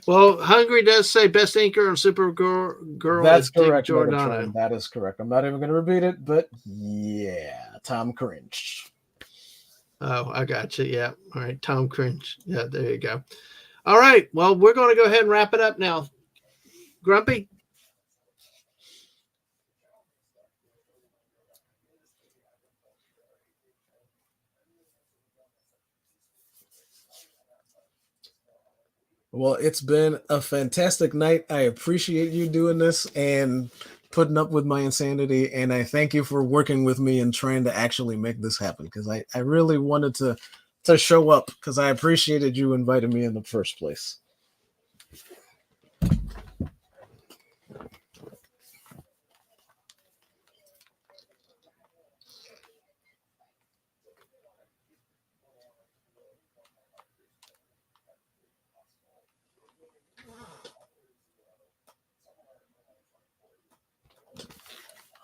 Well, Hungry does say best anchor on Supergirl That's is Dick correct, Giordano. Megatron. That is correct. I'm not even going to repeat it, but yeah, Tom Cringe. Oh, I got you. Yeah. All right. Tom Cringe. Yeah, there you go. All right. Well, we're going to go ahead and wrap it up now. Grumpy? Well, it's been a fantastic night. I appreciate you doing this and putting up with my insanity. And I thank you for working with me and trying to actually make this happen, because I really wanted to show up, because I appreciated you inviting me in the first place.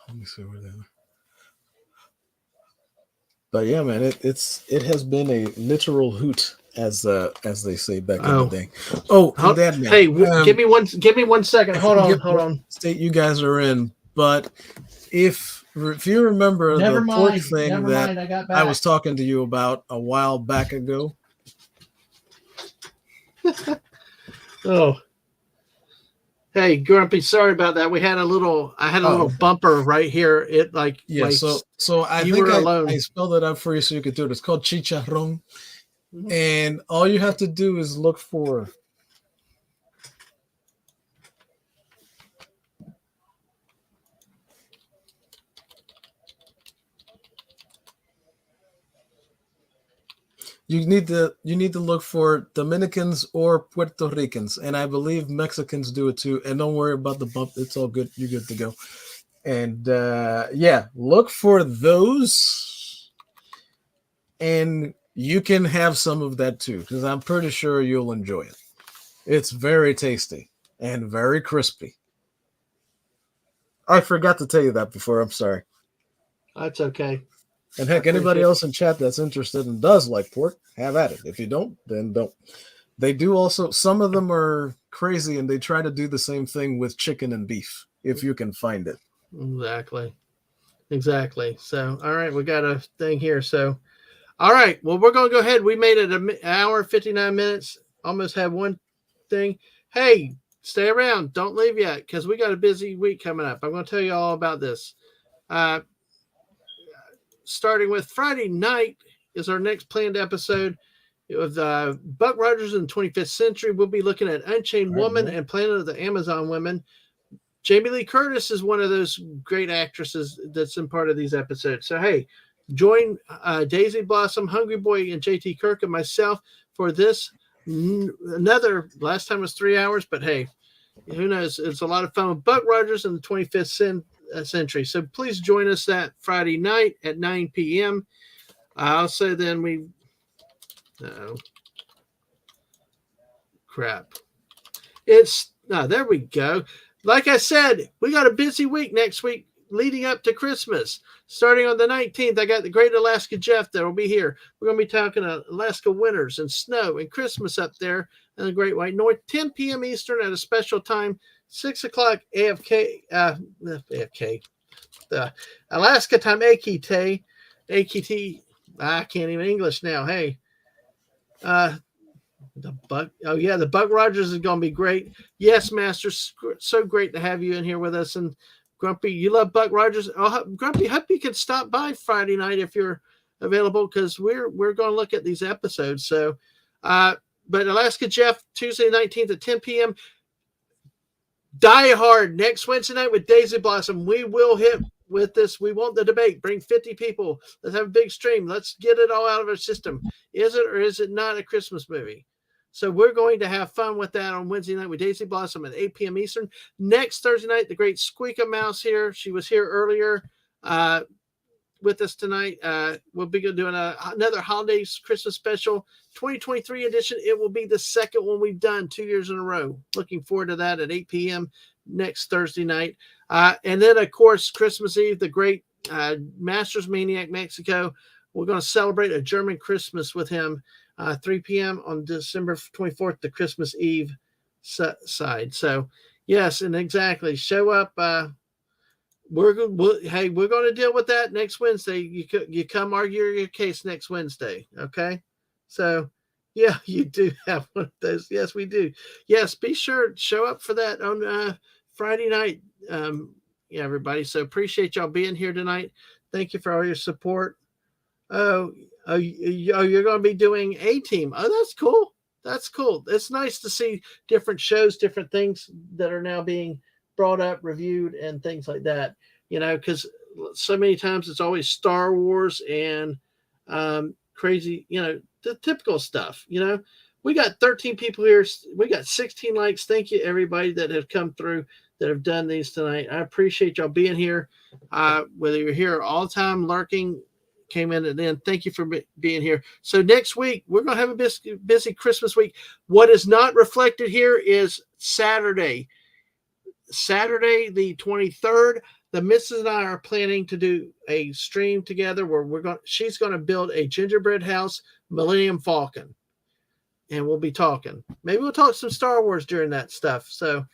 Let me see where they are. But yeah, man, it has been a literal hoot, as they say back in the Oh. day. Oh, and that man. Hey, give me 1 second. I Hold on. forget Hold what on. state you guys are in, but if you remember Never the pork mind. thing Never that mind. I got back. I was talking to you about a while back ago. Oh. Hey, Grumpy, sorry about that. I had a little Okay. bumper right here. It like Yeah, so I you think were alone. I spelled it out for you so you could do it. It's called chicharrón, Mhm. and all you have to do is look for. You need to look for Dominicans or Puerto Ricans, and I believe Mexicans do it too. And don't worry about the bump; it's all good. You're good to go. And yeah, look for those, and you can have some of that too, because I'm pretty sure you'll enjoy it. It's very tasty and very crispy. I forgot to tell you that before. I'm sorry. That's okay. And I heck, anybody appreciate it. else in chat that's interested and does like pork, have at it. If you don't, then don't. They do also, some of them are crazy and they try to do the same thing with chicken and beef, if you can find it. Exactly. Exactly. So, all right, we got a thing here. So, all right. Well, we're going to go ahead. We made it an hour, 59 minutes. Almost had one thing. Hey, stay around. Don't leave yet because we got a busy week coming up. I'm going to tell you all about this. Uh, Starting with Friday night is our next planned episode with Buck Rogers in the 25th Century. We'll be looking at Unchained Woman and Planet of the Amazon Women. Jamie Lee Curtis is one of those great actresses that's in part of these episodes. So, hey, join Daisy Blossom, Hungry Boy, and JT Kirk and myself for this. Another, last time was 3 hours, but hey, who knows? It's a lot of fun with Buck Rogers in the 25th century. So please join us that Friday night at 9 p.m. Also, then we, crap. There we go. Like I said, we got a busy week next week leading up to Christmas. Starting on the 19th, I got the Great Alaska Jeff that will be here. We're going to be talking Alaska winters and snow and Christmas up there in the Great White North, 10 p.m. Eastern at a special time, 6 o'clock AFK, Alaska time, AKT. I can't even English now. Hey, the Buck Rogers is going to be great. Yes, Master, so great to have you in here with us. And Grumpy, you love Buck Rogers. Grumpy, hope you can stop by Friday night if you're available because we're going to look at these episodes. So, but Alaska Jeff, Tuesday 19th at 10 p.m. Die Hard next Wednesday night with Daisy Blossom. We will hit with this. We want the debate. Bring 50 people. Let's have a big stream. Let's get it all out of our system. Is it or is it not a Christmas movie? So we're going to have fun with that on Wednesday night with Daisy Blossom at 8 p.m. Eastern. Next Thursday night, the great Squeaker Mouse here. She was here earlier with us tonight. We'll be doing another holidays Christmas special, 2023 edition. It will be the second one we've done 2 years in a row. Looking forward to that at 8 p.m. next Thursday night. And then, of course, Christmas Eve, the great Masters Maniac Mexico. We're going to celebrate a German Christmas with him. 3 p.m. on December 24th, the Christmas Eve side. So, yes, and exactly. Show up. We're going to deal with that next Wednesday. You come argue your case next Wednesday. Okay. So, yeah, you do have one of those. Yes, we do. Yes, be sure to show up for that on Friday night. Yeah, everybody. So appreciate y'all being here tonight. Thank you for all your support. You're going to be doing A-Team. Oh, that's cool. That's cool. It's nice to see different shows, different things that are now being brought up, reviewed, and things like that. Because so many times it's always Star Wars and crazy, the typical stuff. We got 13 people here. We got 16 likes. Thank you, everybody that have come through that have done these tonight. I appreciate y'all being here. Whether you're here all the time, lurking, came in and then thank you for being here. So next week we're going to have a busy Christmas week. What is not reflected here is Saturday the 23rd. The missus and I are planning to do a stream together where she's going to build a gingerbread house Millennium Falcon, and we'll be talking. Maybe we'll talk some Star Wars during that stuff. So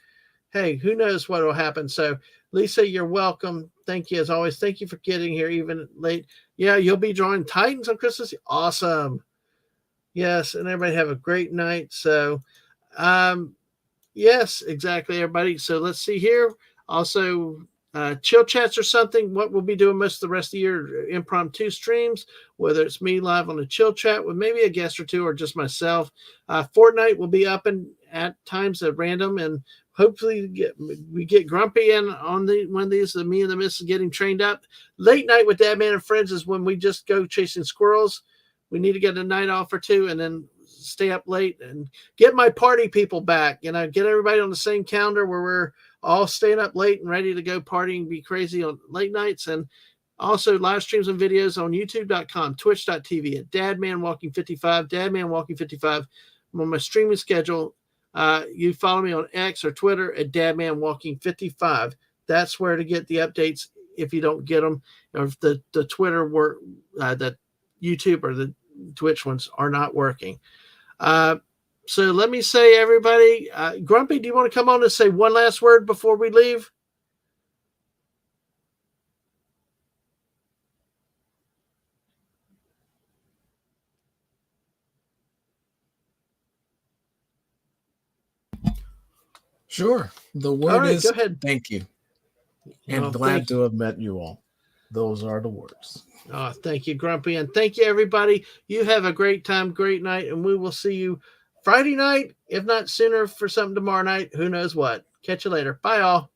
hey, who knows what will happen. So Lisa, you're welcome. Thank you as always. Thank you for getting here even late. Yeah, you'll be drawing Titans on Christmas. Awesome. Yes, and everybody have a great night. So, yes, exactly, everybody. So let's see here. Also, chill chats or something. What we'll be doing most of the rest of the year, impromptu streams, whether it's me live on a chill chat with maybe a guest or two or just myself. Fortnite will be up and at times at random, and hopefully we get Grumpy in on one of these. Me and the missus getting trained up. Late night with Dad Man and Friends is when we just go chasing squirrels. We need to get a night off or two and then stay up late and get my party people back. Get everybody on the same calendar where we're all staying up late and ready to go partying, be crazy on late nights. And also live streams and videos on youtube.com, twitch.tv at dadmanwalking55, dadmanwalking55. I'm on my streaming schedule. You follow me on X or Twitter at dadmanwalking55. That's where to get the updates if you don't get them, or if the Twitter work, the YouTube or the Twitch ones are not working. So let me say, everybody, Grumpy, do you want to come on and say one last word before we leave? Sure. The All word right, is go ahead. thank you. And Oh, glad to have met you all. Those are the words. Oh, thank you, Grumpy. And thank you, everybody. You have a great time, great night. And we will see you Friday night, if not sooner, for something tomorrow night. Who knows what? Catch you later. Bye, all.